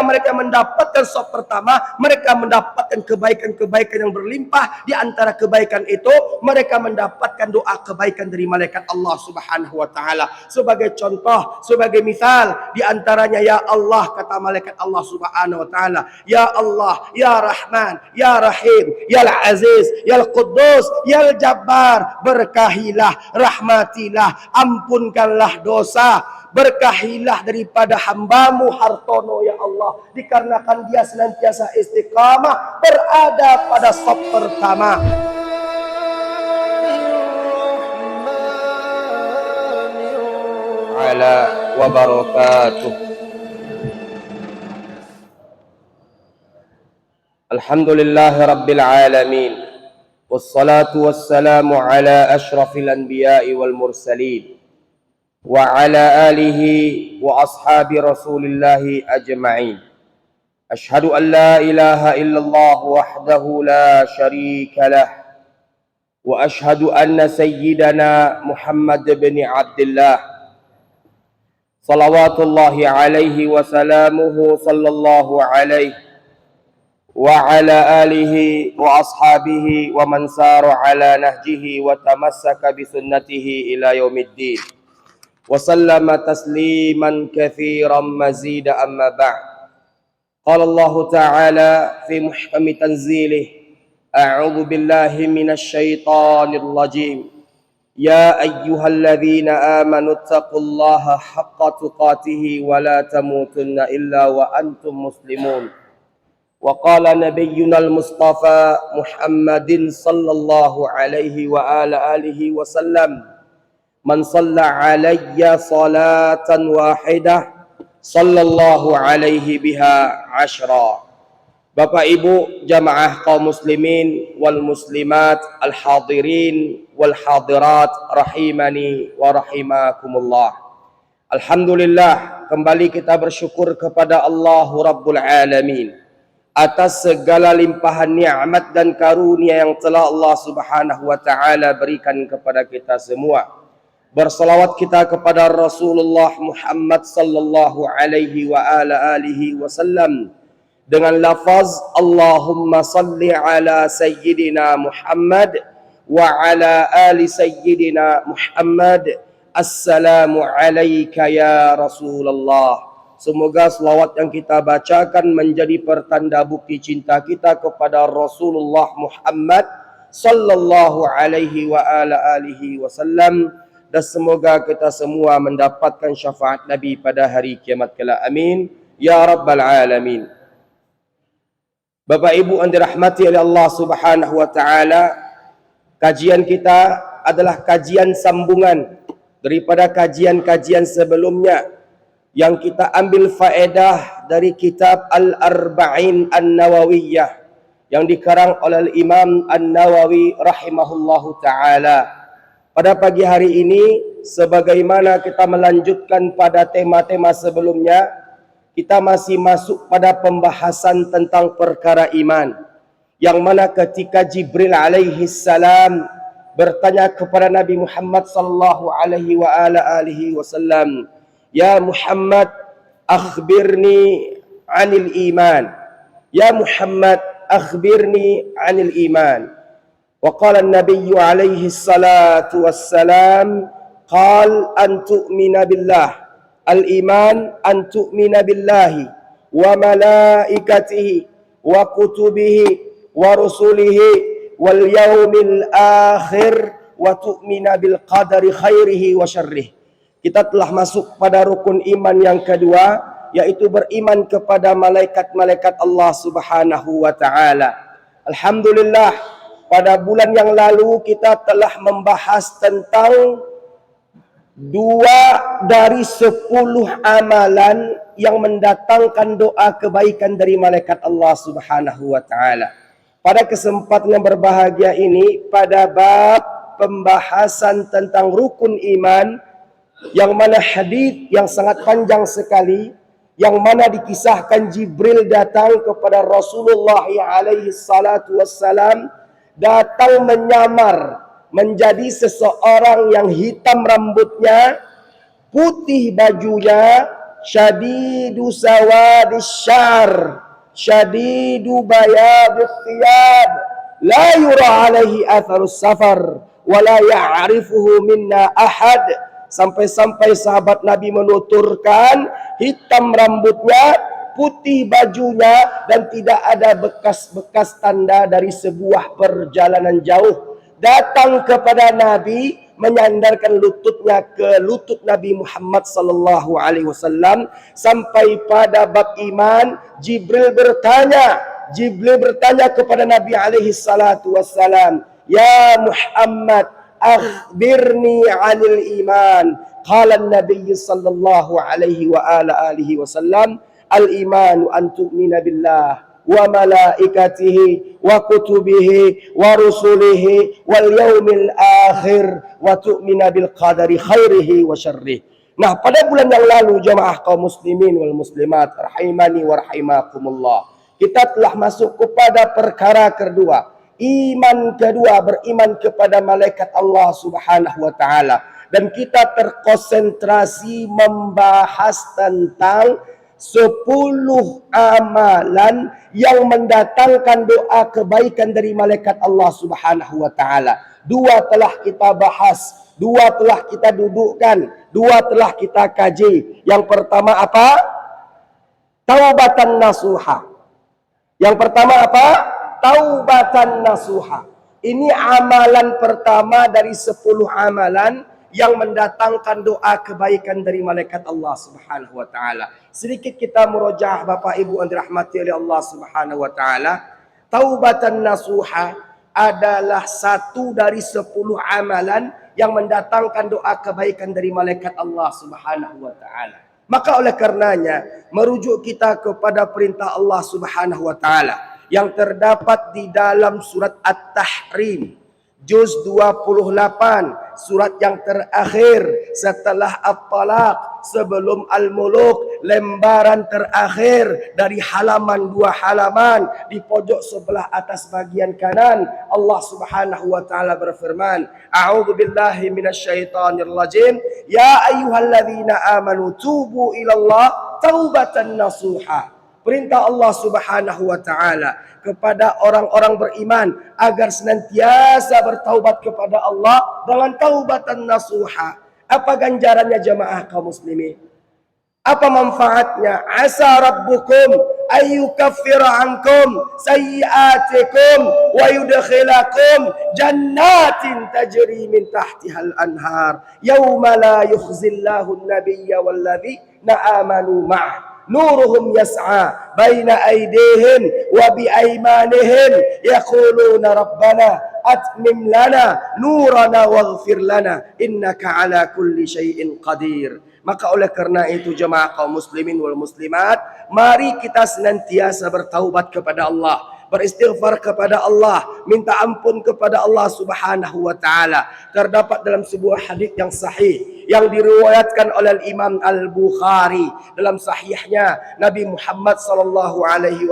mereka mendapatkan sop pertama, mereka mendapatkan kebaikan-kebaikan yang berlimpah. Di antara kebaikan itu, mereka mendapatkan doa kebaikan dari malaikat Allah Subhanahu wa taala. Sebagai contoh, sebagai misal, di antaranya ya Allah, kata malaikat Allah Subhanahu wa taala, ya Allah, ya Rahman, ya Rahim, ya Aziz, ya Quddus, ya Jabbar, berkahilah, rahmatilah, ampunkanlah dosa, berkahilah daripada hambamu Hartono ya Allah, dikarenakan dia senantiasa istiqamah berada pada saf pertama. Ala wa barakatuh. Alhamdulillahi rabbil alamin, wassalatu wassalamu ala ashrafil anbiya'i wal mursalin wa ala alihi wa ashabi rasulillahi ajma'in. Ashhadu an la ilaha illallah wahdahu la sharika lah wa ashhadu anna sayyidana Muhammad bin Abdullah salawatullahi alaihi wa salamuhu sallallahu alaihi wa ala alihi wa ashabihi wa man sara ala nahjihi wa tamassaka bi sunnatihi ila yaumiddin. وسلم تسليما كثيرا مزيدا أما بعد. قال الله تعالى في محكم تنزيله أعوذ بالله من الشيطان الرجيم يا أيها الذين آمنوا اتقوا الله حق تقاته ولا تموتن إلا وأنتم مسلمون. وقال نبينا المصطفى محمد صلى الله عليه وآله وسلم Man shalla alayya salatan wahidah sallallahu alaihi biha ashra. Bapak Ibu jamaah kaum muslimin wal muslimat, al hadirin wal hadirat rahimani wa rahimakumullah. Alhamdulillah, kembali kita bersyukur kepada Allah Rabbul Alamin atas segala limpahan nikmat dan karunia yang telah Allah Subhanahu wa taala berikan kepada kita semua. Bersalawat kita kepada Rasulullah Muhammad sallallahu alaihi wa alihi wasallam dengan lafaz Allahumma salli ala sayyidina Muhammad wa ala ali sayyidina Muhammad. Assalamu alayka ya Rasulullah. Semoga selawat yang kita bacakan menjadi pertanda bukti cinta kita kepada Rasulullah Muhammad sallallahu alaihi wa alihi wasallam. Dan semoga kita semua mendapatkan syafaat Nabi pada hari kiamat kelak. Amin ya rabbal alamin. Bapak Ibu yang dirahmati oleh Allah Subhanahu wa taala, kajian kita adalah kajian sambungan daripada kajian-kajian sebelumnya yang kita ambil faedah dari kitab Al-Arba'in An-Nawawiyah yang dikarang oleh Imam An-Nawawi rahimahullahu taala. Pada pagi hari ini, sebagaimana kita melanjutkan pada tema-tema sebelumnya, kita masih masuk pada pembahasan tentang perkara iman. Yang mana ketika Jibril alaihi salam bertanya kepada Nabi Muhammad sallallahu alaihi wa alihi wasallam, "Ya Muhammad, akhbirni 'anil iman." Ya Muhammad, akhbirni 'anil iman. وقال النبي عليه الصلاة والسلام قال أن تؤمن بالله الإيمان أن تؤمن بالله وملائكته وكتبه ورسله واليوم الآخر وتؤمن بالقدر خيره وشره. Kita telah masuk pada rukun iman yang kedua, yaitu beriman kepada malaikat-malaikat Allah Subhanahu wa taala. Alhamdulillah, pada bulan yang lalu kita telah membahas tentang 2 dari 10 amalan yang mendatangkan doa kebaikan dari malaikat Allah Subhanahu wa taala. Pada kesempatan yang berbahagia ini, pada bab pembahasan tentang rukun iman, yang mana hadis yang sangat panjang sekali, yang mana dikisahkan Jibril datang kepada Rasulullah alaihi salatu wassalam, datang menyamar menjadi seseorang yang hitam rambutnya, putih bajunya, syadidu sawadis syar, syadidu bayadis thiyab, la yura alaihi atharus safar, wa la ya'rifuhu minna ahad. Sampai-sampai sahabat Nabi menuturkan, hitam rambutnya, putih bajunya, dan tidak ada bekas-bekas tanda dari sebuah perjalanan jauh. Datang kepada Nabi, menyandarkan lututnya ke lutut Nabi Muhammad sallallahu alaihi wasallam. Sampai pada bab iman, Jibril bertanya kepada Nabi alaihi salatu wassalam, "Ya Muhammad, akhbirni 'anil iman." Qala an-nabiy sallallahu alaihi wa ala alihi wasallam, "Al-imanu an tu'mina billah wa malaikatihi wa kutubihi wa rusulihi wal yaumil akhir wa tu'mina bil qadari khairihi wa syarrihi." Nah, pada bulan yang lalu jemaah kaum muslimin wal muslimat rahimani wa rahimakumullah, kita telah masuk kepada perkara kedua. Iman kedua, beriman kepada malaikat Allah Subhanahu wa taala, dan kita terkonsentrasi membahas tentang 10 amalan yang mendatangkan doa kebaikan dari malaikat Allah Subhanahu wa taala. 2 telah kita bahas, 2 telah kita dudukkan, 2 telah kita kaji. Yang pertama apa? Taubatan nasuha. Yang pertama apa? Taubatan nasuha. Ini amalan pertama dari 10 amalan yang mendatangkan doa kebaikan dari malaikat Allah Subhanahu wa taala. Sedikit kita murojaah Bapak Ibu yang dirahmati oleh Allah Subhanahu wa taala. Taubatan nasuha adalah satu dari 10 amalan yang mendatangkan doa kebaikan dari malaikat Allah Subhanahu wa taala. Maka oleh karenanya, merujuk kita kepada perintah Allah Subhanahu wa taala yang terdapat di dalam surat At-Tahrim, juz 28, surat yang terakhir setelah At-Talaq, sebelum Al-Muluk, lembaran terakhir dari halaman 2 halaman di pojok sebelah atas bagian kanan. Allah Subhanahu wa taala berfirman, "A'udzu billahi minasyaitonir rajim. Ya ayyuhalladzina amanu tubu ilallah taubatan nasuha." Perintah Allah Subhanahu wa taala kepada orang-orang beriman agar senantiasa bertaubat kepada Allah dengan taubatan nasuha. Apa ganjarannya jemaah kaum muslimin? Apa manfaatnya? Asa rabbukum ayyukaffira ankum sayyi'atikum wa yudkhilakum jannatin tajri min tahtihal anhar yauma la yukhzillahu an-nabiyya walladzina amanu ma'ah nuruhum yas'a baina aydihim wa bi aymanihim yaquluna rabbana atmim lana nurana waghfir lana innaka ala kulli syai'in qadir. Maka oleh karena itu jemaah kaum muslimin wal muslimat, mari kita senantiasa bertaubat kepada Allah, beristighfar kepada Allah, minta ampun kepada Allah Subhanahu wa taala. Terdapat dalam sebuah hadis yang sahih yang diriwayatkan oleh Imam Al-Bukhari dalam sahihnya, Nabi Muhammad sallallahu alaihi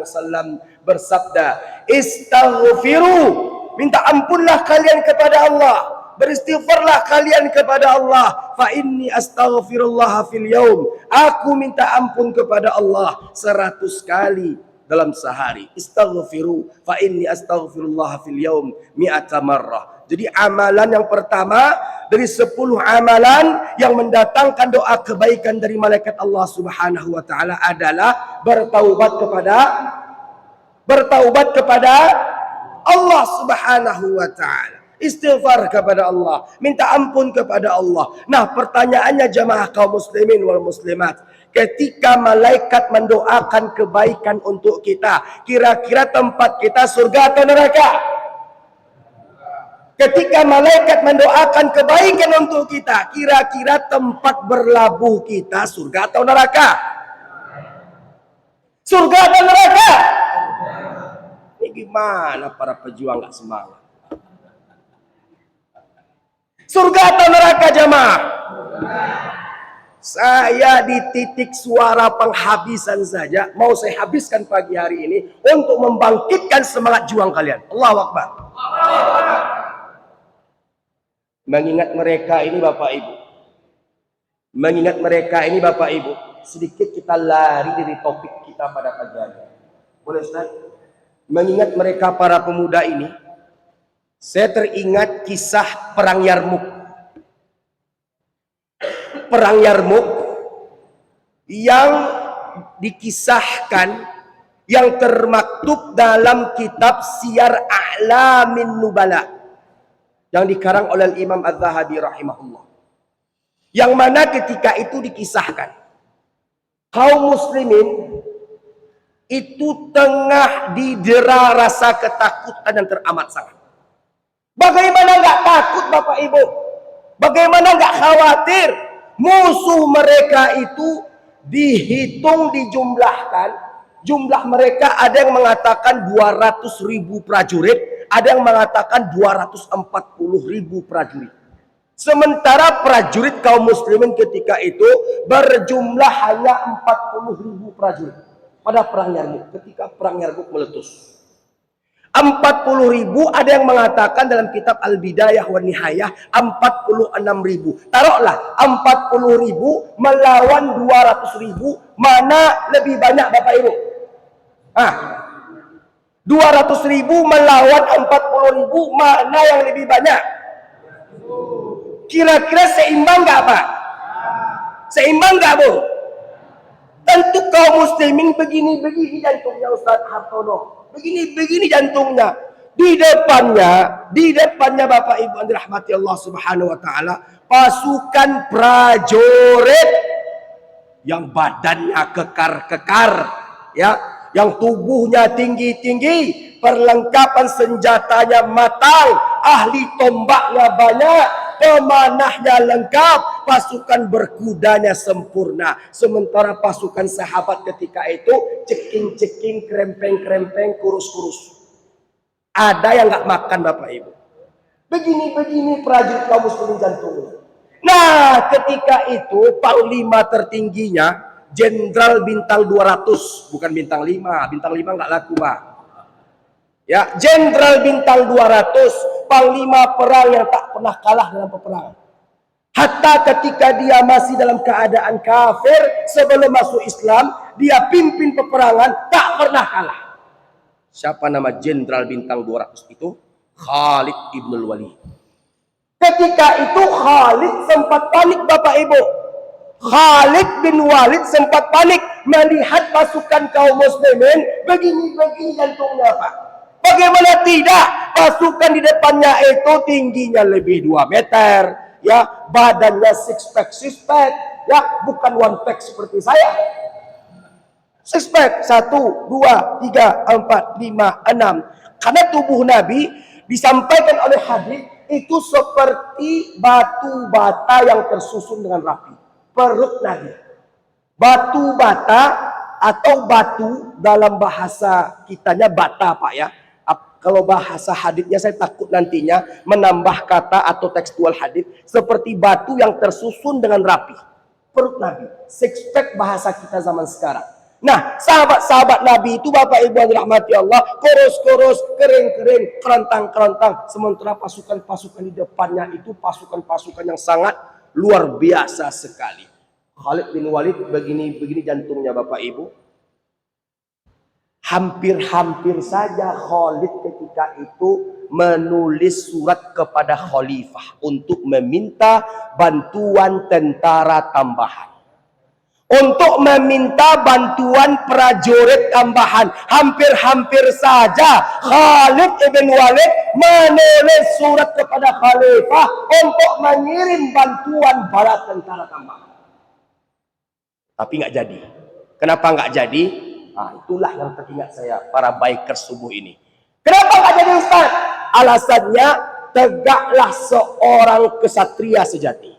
wasallam bersabda, "Istaghfiru." Minta ampunlah kalian kepada Allah, beristighfarlah kalian kepada Allah. Fa inni astaghfirullah fil yaum. Aku minta ampun kepada Allah 100 kali dalam sehari. Istaghfiru fa inni astaghfirullah fil yaum mi'ata marrah. Jadi amalan yang pertama dari 10 amalan yang mendatangkan doa kebaikan dari malaikat Allah Subhanahu wa taala adalah bertaubat kepada Allah Subhanahu wa taala. Istighfar kepada Allah, minta ampun kepada Allah. Nah, pertanyaannya jemaah kaum muslimin wal muslimat, ketika malaikat mendoakan kebaikan untuk kita, kira-kira tempat kita surga atau neraka? Ketika malaikat mendoakan kebaikan untuk kita, kira-kira tempat berlabuh kita surga atau neraka? Surga atau neraka? Ini gimana para pejuang gak semangat? Surga atau neraka jemaah? Saya di titik suara penghabisan saja mau saya habiskan pagi hari ini untuk membangkitkan semangat juang kalian. Allahu Akbar. Mengingat mereka ini Bapak Ibu, Mengingat mereka ini Bapak Ibu, sedikit kita lari dari topik kita pada pagi hari. Boleh Ustaz? Mengingat mereka para pemuda ini, saya teringat kisah Perang Yarmuk. Perang Yarmuk yang dikisahkan, yang termaktub dalam kitab Siyar A'lamin Nubala yang dikarang oleh Imam Az-Zahabi rahimahullah. Yang mana ketika itu dikisahkan kaum muslimin itu tengah didera rasa ketakutan yang teramat sangat. Bagaimana nggak takut Bapak Ibu? Bagaimana nggak khawatir? Musuh mereka itu dihitung, dijumlahkan. Jumlah mereka ada yang mengatakan 200.000 prajurit, ada yang mengatakan 240.000 prajurit. Sementara prajurit kaum muslimin ketika itu berjumlah hanya 40.000 prajurit pada perang Yarmuk. Ketika perang Yarmuk meletus, 40.000, ada yang mengatakan dalam kitab Al-Bidayah wa Nihayah 46.000. Taruhlah 40.000 melawan 200.000, mana lebih banyak Bapak Ibu? 200.000 melawan 40.000, mana yang lebih banyak? Kira-kira seimbang nggak Pak? Seimbang nggak Bu? Tentu kaum muslimin begini-begini jantungnya Ustaz Hartono. Begini-begini jantungnya. Di depannya Bapak Ibu yang dirahmati Allah Subhanahu wa taala, pasukan prajurit yang badannya kekar-kekar, ya, yang tubuhnya tinggi-tinggi, perlengkapan senjatanya matang, ahli tombaknya banyak, pemanahnya lengkap, pasukan berkudanya sempurna. Sementara pasukan sahabat ketika itu ceking-ceking, krempeng-krempeng, kurus-kurus. Ada yang nggak makan Bapak Ibu. Begini-begini prajurit kaum muslimin jantungnya. Nah, ketika itu panglima tertingginya Jenderal bintang 200, bukan bintang 5. Bintang 5 nggak laku Pak. Ya, Jenderal bintang 200, panglima perang yang tak pernah kalah dalam peperangan. Hatta ketika dia masih dalam keadaan kafir, sebelum masuk Islam, dia pimpin peperangan, tak pernah kalah. Siapa nama Jenderal bintang 200 itu? Khalid ibn Walid. Ketika itu Khalid sempat panik Bapak Ibu. Khalid bin Walid sempat panik melihat pasukan kaum muslimin begini-begini jantungnya Pak. Bagaimana tidak? Pasukan di depannya itu tingginya lebih 2 meter, ya, badannya six pack, ya, bukan one pack seperti saya. Six pack 1, 2, 3, 4, 5, 6. Karena tubuh Nabi disampaikan oleh hadis itu seperti batu bata yang tersusun dengan rapi. Perut Nabi, batu bata atau batu dalam bahasa kitanya bata Pak ya. Kalau bahasa haditsnya saya takut nantinya menambah kata atau tekstual hadits seperti batu yang tersusun dengan rapi. Perut Nabi, six pack bahasa kita zaman sekarang. Nah, sahabat-sahabat Nabi itu Bapak Ibu yang dirahmati Allah, kurus-kurus, kering-kering, kerantang-kerantang. Sementara pasukan-pasukan di depannya itu pasukan-pasukan yang sangat luar biasa sekali. Khalid bin Walid begini jantungnya Bapak Ibu. Hampir-hampir saja Khalid ketika itu menulis surat kepada khalifah untuk meminta bantuan tentara tambahan. Untuk meminta bantuan prajurit tambahan. Hampir-hampir saja Khalid bin Walid menulis surat kepada khalifah untuk mengirim bantuan bala tentara tambahan. Tapi nggak jadi. Kenapa nggak jadi? Nah, itulah yang teringat saya, para bikers subuh ini. Kenapa nggak jadi Ustaz? Alasannya, tegaklah seorang kesatria sejati.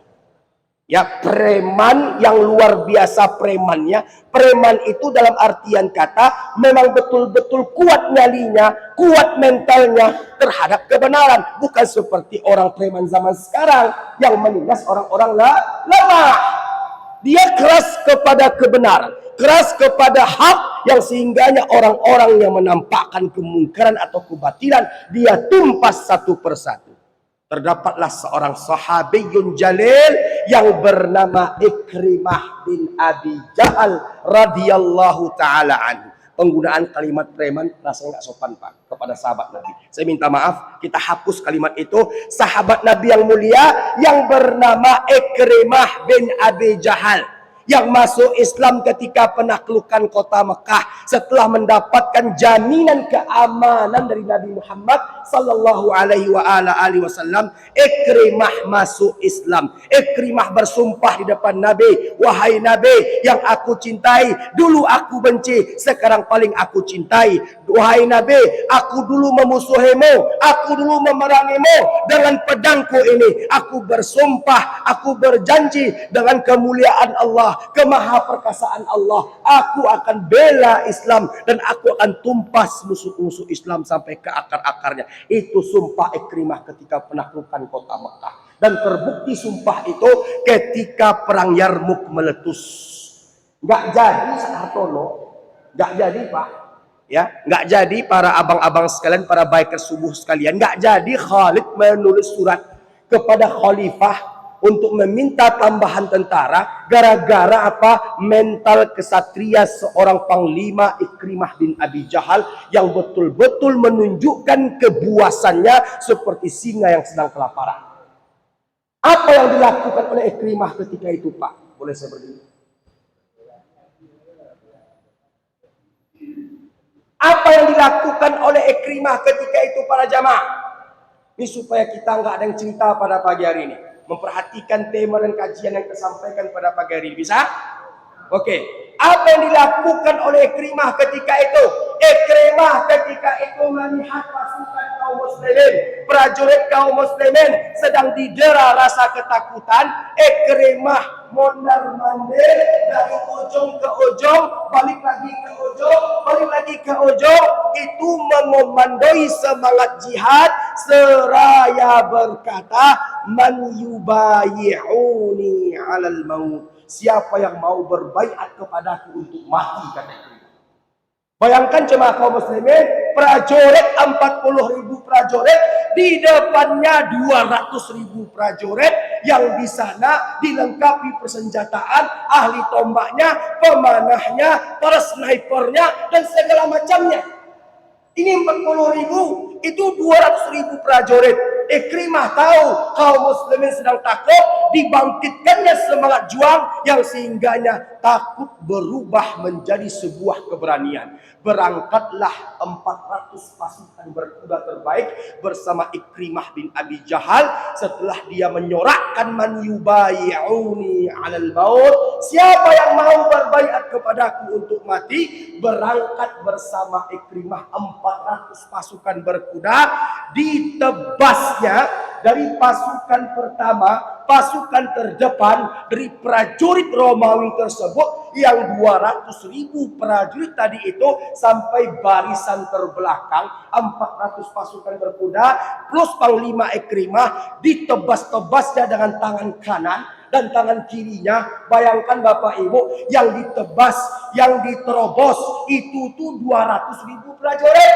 Ya, preman yang luar biasa premannya. Preman itu dalam artian kata memang betul-betul kuat nyalinya, kuat mentalnya terhadap kebenaran. Bukan seperti orang preman zaman sekarang yang menindas orang-orang lemah. Dia keras kepada kebenaran, keras kepada hak, yang sehingganya orang-orang yang menampakkan kemungkaran atau kebatilan dia tumpas satu persatu. Terdapatlah seorang sahabiyun jalil yang bernama Ikrimah bin Abi Jahal radhiyallahu taala anhu. Penggunaan kalimat preman rasanya nggak sopan Pak kepada sahabat Nabi. Saya minta maaf, kita hapus kalimat itu. Sahabat Nabi yang mulia yang bernama Ikrimah bin Abi Jahal yang masuk Islam ketika penaklukan kota Mekah setelah mendapatkan jaminan keamanan dari Nabi Muhammad sallallahu alaihi wasallam. Ikrimah masuk Islam. Ikrimah bersumpah di depan Nabi, wahai Nabi yang aku cintai, dulu aku benci, sekarang paling aku cintai. Wahai Nabi, aku dulu memusuhimu, aku dulu memerangimu dengan pedangku ini. Aku bersumpah, aku berjanji dengan kemuliaan Allah, kemahaperkasaan Allah, aku akan bela Islam dan aku akan tumpas musuh-musuh Islam sampai ke akar-akarnya. Itu sumpah Ikrimah ketika penaklukan kota Mekah. Dan terbukti sumpah itu ketika perang Yarmuk meletus. Nggak jadi Hartono, nggak jadi Pak, ya, nggak jadi para abang-abang sekalian, para bikers subuh sekalian, nggak jadi Khalid menulis surat kepada Khalifah untuk meminta tambahan tentara gara-gara apa? Mental kesatria seorang panglima Ikrimah bin Abi Jahal yang betul-betul menunjukkan kebuasannya seperti singa yang sedang kelaparan. Apa yang dilakukan oleh Ikrimah ketika itu Pak? Boleh saya berdiri? Apa yang dilakukan oleh Ikrimah ketika itu para jamaah? Ini supaya kita nggak ada yang cerita pada pagi hari ini. Memperhatikan tema dan kajian yang tersampaikan pada pagi hari ini. Bisa? Oke. Apa yang dilakukan oleh Ikrimah ketika itu? Ikrimah ketika itu melihat pasukan kaum muslimin, prajurit kaum muslimin sedang didera rasa ketakutan. Ikrimah mondar-mandir dari ujung ke ujung, balik lagi ke ujung, balik lagi ke ujung. Itu mengomandoi semangat jihad seraya berkata, man yubayi'uni 'alal maut. Siapa yang mau berbaiat kepadaku untuk mati, kata Ikrimah. Bayangkan jemaah kaum muslimin, prajurit 40.000 prajurit, di depannya 200.000 prajurit yang di sana dilengkapi persenjataan, ahli tombaknya, pemanahnya, para snipernya dan segala macamnya. Ini 40.000, itu 200.000 prajurit. Ikrimah tahu kaum muslimin sedang takut, dibangkitkannya semangat juang yang sehingganya takut berubah menjadi sebuah keberanian. Berangkatlah 400 pasukan berkuda terbaik bersama Ikrimah bin Abi Jahal setelah dia menyorakkan man yubayi'uni 'alal maut. Siapa yang mau berbaiat kepadaku untuk mati, berangkat bersama Ikrimah 400 pasukan berkuda. Ditebasnya dari pasukan pertama, pasukan terdepan dari prajurit Romawi tersebut yang 200.000 prajurit tadi itu sampai barisan terbelakang 400 pasukan berkuda plus panglima Ikrimah, ditebas-tebasnya dengan tangan kanan dan tangan kirinya. Bayangkan Bapak Ibu, yang ditebas, yang diterobos itu tuh 200.000 prajurit.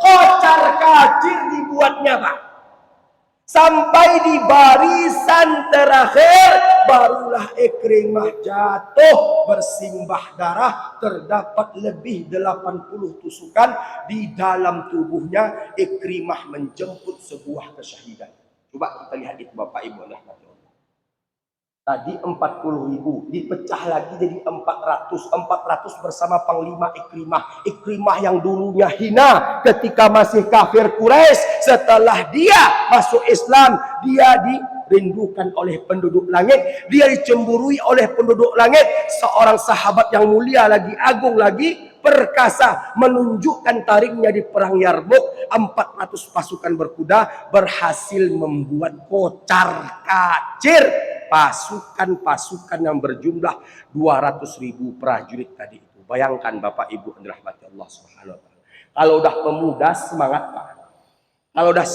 Kocar kacir dibuatnya Pak. Sampai di barisan terakhir barulah Ikrimah jatuh bersimbah darah. Terdapat lebih 80 tusukan di dalam tubuhnya. Ikrimah menjemput sebuah kesyahidan. Coba kita lihat itu Bapak Ibu. Tadi 40.000 dipecah lagi jadi 400 bersama panglima Ikrimah. Ikrimah yang dulunya hina ketika masih kafir Quraisy, setelah dia masuk Islam, dia dirindukan oleh penduduk langit, dia dicemburui oleh penduduk langit. Seorang sahabat yang mulia lagi, agung lagi, perkasa, menunjukkan taringnya di perang Yarmuk. 400 pasukan berkuda berhasil membuat kocar kacir pasukan-pasukan yang berjumlah 200.000 prajurit tadi itu. Bayangkan Bapak Ibu yang dirahmati Allah Subhanahu wa taala. Kalau udah pemuda semangat Pak. Kalau udah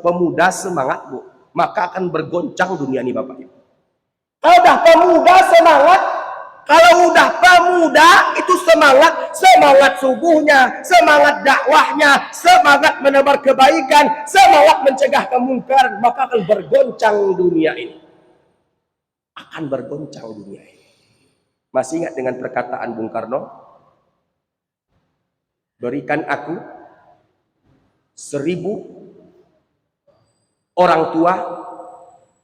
pemuda semangat Bu, maka akan bergoncang dunia ini Bapak Ibu. Kalau udah pemuda semangat, Kalau udah pemuda itu semangat subuhnya, semangat dakwahnya, semangat menebar kebaikan, semangat mencegah kemungkaran, maka akan bergoncang dunia ini. Akan bergoncang dunia ini. Masih ingat dengan perkataan Bung Karno? Berikan aku 1000 orang tua,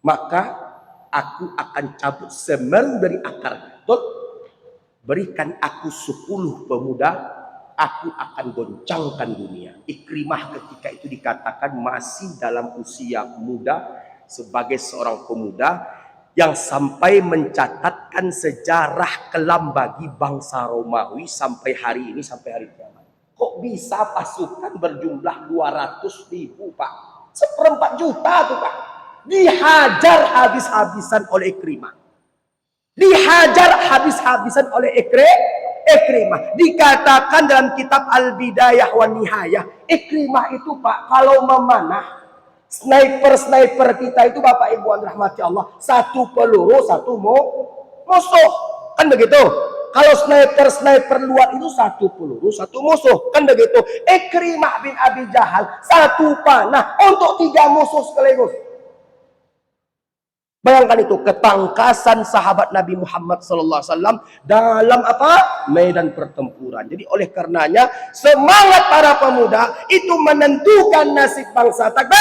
maka aku akan cabut semeru dari akar. Berikan aku 10 pemuda, aku akan goncangkan dunia. Ikrimah ketika itu dikatakan masih dalam usia muda, sebagai seorang pemuda yang sampai mencatatkan sejarah kelam bagi bangsa Romawi sampai hari ini, sampai hari kiamat. Kok bisa pasukan berjumlah 200.000, Pak? 1/4 juta tuh, Pak. Dihajar habis-habisan oleh Ikrimah. Dihajar habis-habisan oleh Ikrimah. Dikatakan dalam kitab Al-Bidayah wa Nihayah, Ikrimah itu, Pak, kalau memanah, sniper kita itu, Bapak Ibu yang dirahmati Allah, 1 peluru 1 musuh. Kan begitu? Kalau sniper luar itu 1 peluru 1 musuh. Kan begitu? Ikrimah bin Abi Jahal 1 panah untuk 3 musuh sekaligus. Bayangkan itu ketangkasan sahabat Nabi Muhammad SAW dalam apa? Medan pertempuran. Jadi oleh karenanya semangat para pemuda itu menentukan nasib bangsa. Takbir!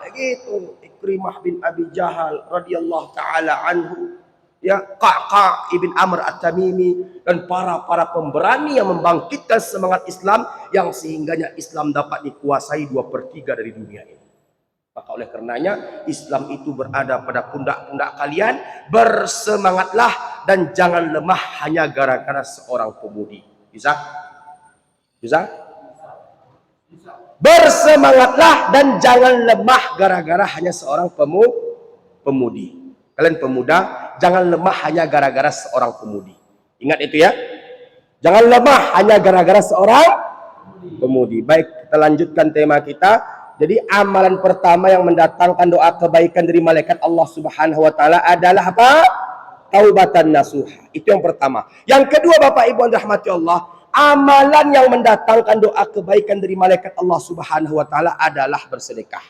Begitu Ikrimah bin Abi Jahal radhiyallahu taala anhu, ya, Ka'ka ibn Amr At-Tamimi dan para pemberani yang membangkitkan semangat Islam yang sehingganya Islam dapat dikuasai 2/3 dari dunia ini. Maka oleh karenanya Islam itu berada pada pundak-pundak kalian. Bersemangatlah dan jangan lemah hanya gara-gara seorang pemudi. Bisa? Bisa? Bersemangatlah dan jangan lemah gara-gara hanya seorang pemudi. Kalian pemuda, jangan lemah hanya gara-gara seorang pemudi. Ingat itu ya. Jangan lemah hanya gara-gara seorang pemudi. Baik, kita lanjutkan tema kita. Jadi amalan pertama yang mendatangkan doa kebaikan dari malaikat Allah Subhanahu wa taala adalah apa? Taubatan nasuha. Itu yang pertama. Yang kedua, Bapak Ibu yang dirahmati Allah, amalan yang mendatangkan doa kebaikan dari malaikat Allah Subhanahu wa taala adalah bersedekah.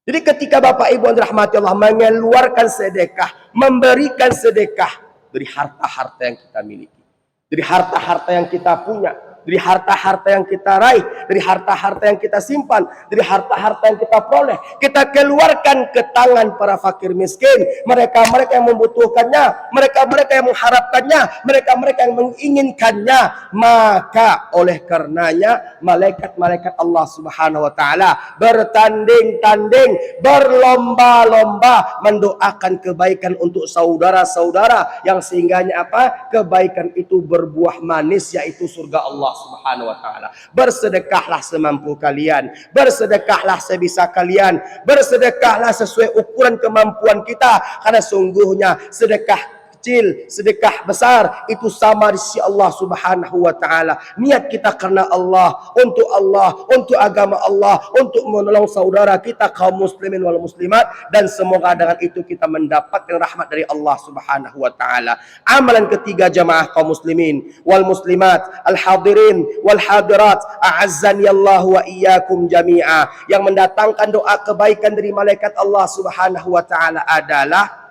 Jadi ketika Bapak Ibu yang dirahmati Allah mengeluarkan sedekah, memberikan sedekah dari harta-harta yang kita miliki, dari harta-harta yang kita punya, dari harta-harta yang kita raih, dari harta-harta yang kita simpan, dari harta-harta yang kita peroleh, kita keluarkan ke tangan para fakir miskin, mereka-mereka yang membutuhkannya, mereka-mereka yang mengharapkannya, mereka-mereka yang menginginkannya. Maka oleh karenanya malaikat-malaikat Allah Subhanahu wa taala bertanding-tanding, berlomba-lomba mendoakan kebaikan untuk saudara-saudara yang sehingganya apa? Kebaikan itu berbuah manis, yaitu surga Allah Subhanahu wa taala. Bersedekahlah semampu kalian, bersedekahlah sebisa kalian, bersedekahlah sesuai ukuran kemampuan kita, karena sungguhnya sedekah kecil, sedekah besar itu sama di sisi Allah Subhanahu wa taala. Niat kita karena Allah, untuk agama Allah, untuk menolong saudara kita kaum muslimin wal muslimat, dan semoga dengan itu kita mendapatkan rahmat dari Allah Subhanahu wa taala. Amalan ketiga jamaah kaum muslimin wal muslimat, al hadirin wal hadirat, a'azzani Allah wa iyyakum jami'a, yang mendatangkan doa kebaikan dari malaikat Allah Subhanahu wa taala adalah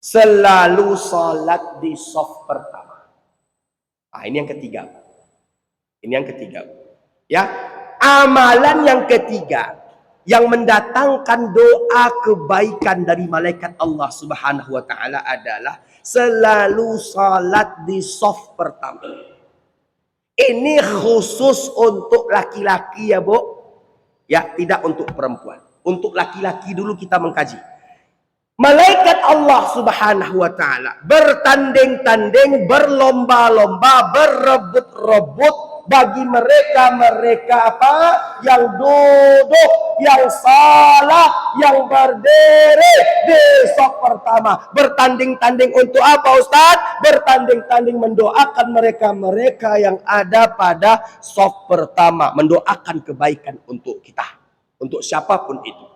selalu salat di saf pertama. Ini yang ketiga. Ini yang ketiga. Ya, amalan yang ketiga yang mendatangkan doa kebaikan dari malaikat Allah Subhanahu wa taala adalah selalu salat di saf pertama. Ini khusus untuk laki-laki ya, Bu. Ya, tidak untuk perempuan. Untuk laki-laki dulu kita mengkaji. Malaikat Allah Subhanahu wa taala bertanding-tanding, berlomba-lomba, berebut-rebut bagi mereka apa? Yang duduk, yang salah, yang berdiri di saf pertama. Bertanding-tanding untuk apa, Ustaz? Bertanding-tanding mendoakan mereka-mereka yang ada pada saf pertama, mendoakan kebaikan untuk kita, untuk siapapun itu.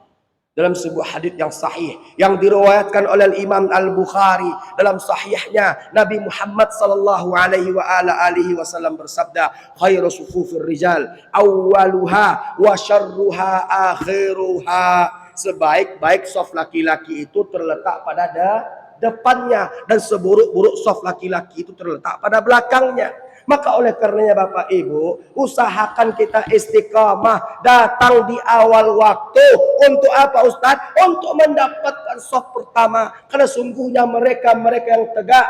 dalam sebuah hadis yang sahih yang diriwayatkan oleh Imam Al-Bukhari dalam sahihnya, Nabi Muhammad sallallahu alaihi wasallam bersabda, khairu sufufir rijal awwaluha wa syarruha akhiruha. Sebaik-baik saf laki-laki itu terletak pada depannya, dan seburuk-buruk saf laki-laki itu terletak pada belakangnya. Maka oleh karenanya Bapak Ibu, usahakan kita istiqamah datang di awal waktu. Untuk apa Ustadz? Untuk mendapatkan saf pertama. Karena sungguhnya mereka-mereka yang tegak,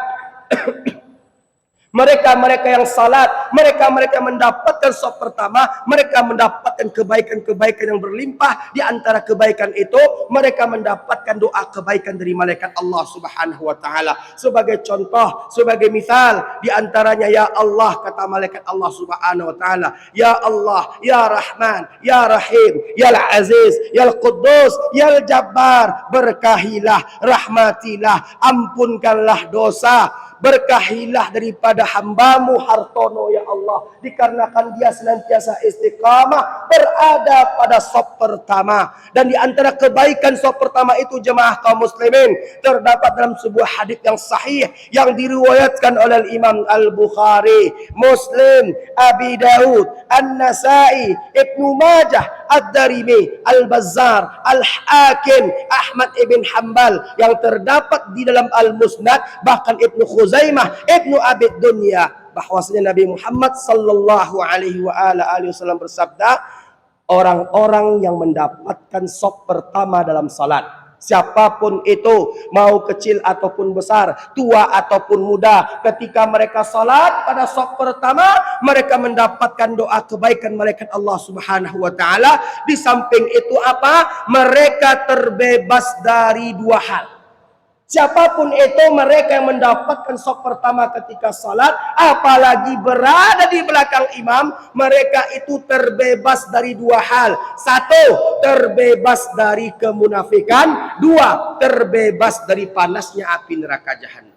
mereka-mereka yang salat, mereka-mereka mendapatkan saf pertama, mereka mendapatkan kebaikan-kebaikan yang berlimpah. Di antara kebaikan itu, mereka mendapatkan doa kebaikan dari malaikat Allah Subhanahu wa taala. Sebagai contoh, sebagai misal, di antaranya ya Allah, kata malaikat Allah Subhanahu wa taala, ya Allah, ya Rahman, ya Rahim, ya Aziz, ya Quddus, ya Jabbar, berkahilah, rahmatilah, ampunkanlah dosa, berkahilah daripada hambamu Hartono ya Allah, dikarenakan dia senantiasa istiqamah berada pada saf pertama. Dan di antara kebaikan saf pertama itu jemaah kaum muslimin terdapat dalam sebuah hadis yang sahih yang diriwayatkan oleh Imam Al-Bukhari, Muslim, Abi Daud, An-Nasai, Ibnu Majah, Ad-Darimi, Al-Bazzar, Al-Hakim, Ahmad ibn Hanbal, yang terdapat di dalam Al-Musnad, bahkan Ibnu Khuzaimah, Ibnu Abi Dunya, bahwasanya Nabi Muhammad sallallahu alaihi wasallam bersabda, orang-orang yang mendapatkan saf pertama dalam salat, siapapun itu, mau kecil ataupun besar, tua ataupun muda, ketika mereka salat pada saf pertama, mereka mendapatkan doa kebaikan malaikat Allah Subhanahu wa taala. Di samping itu apa? Mereka terbebas dari dua hal. Siapapun itu, mereka yang mendapatkan saf pertama ketika salat, apalagi berada di belakang imam, mereka itu terbebas dari dua hal. Satu, terbebas dari kemunafikan. Dua, terbebas dari panasnya api neraka jahanam.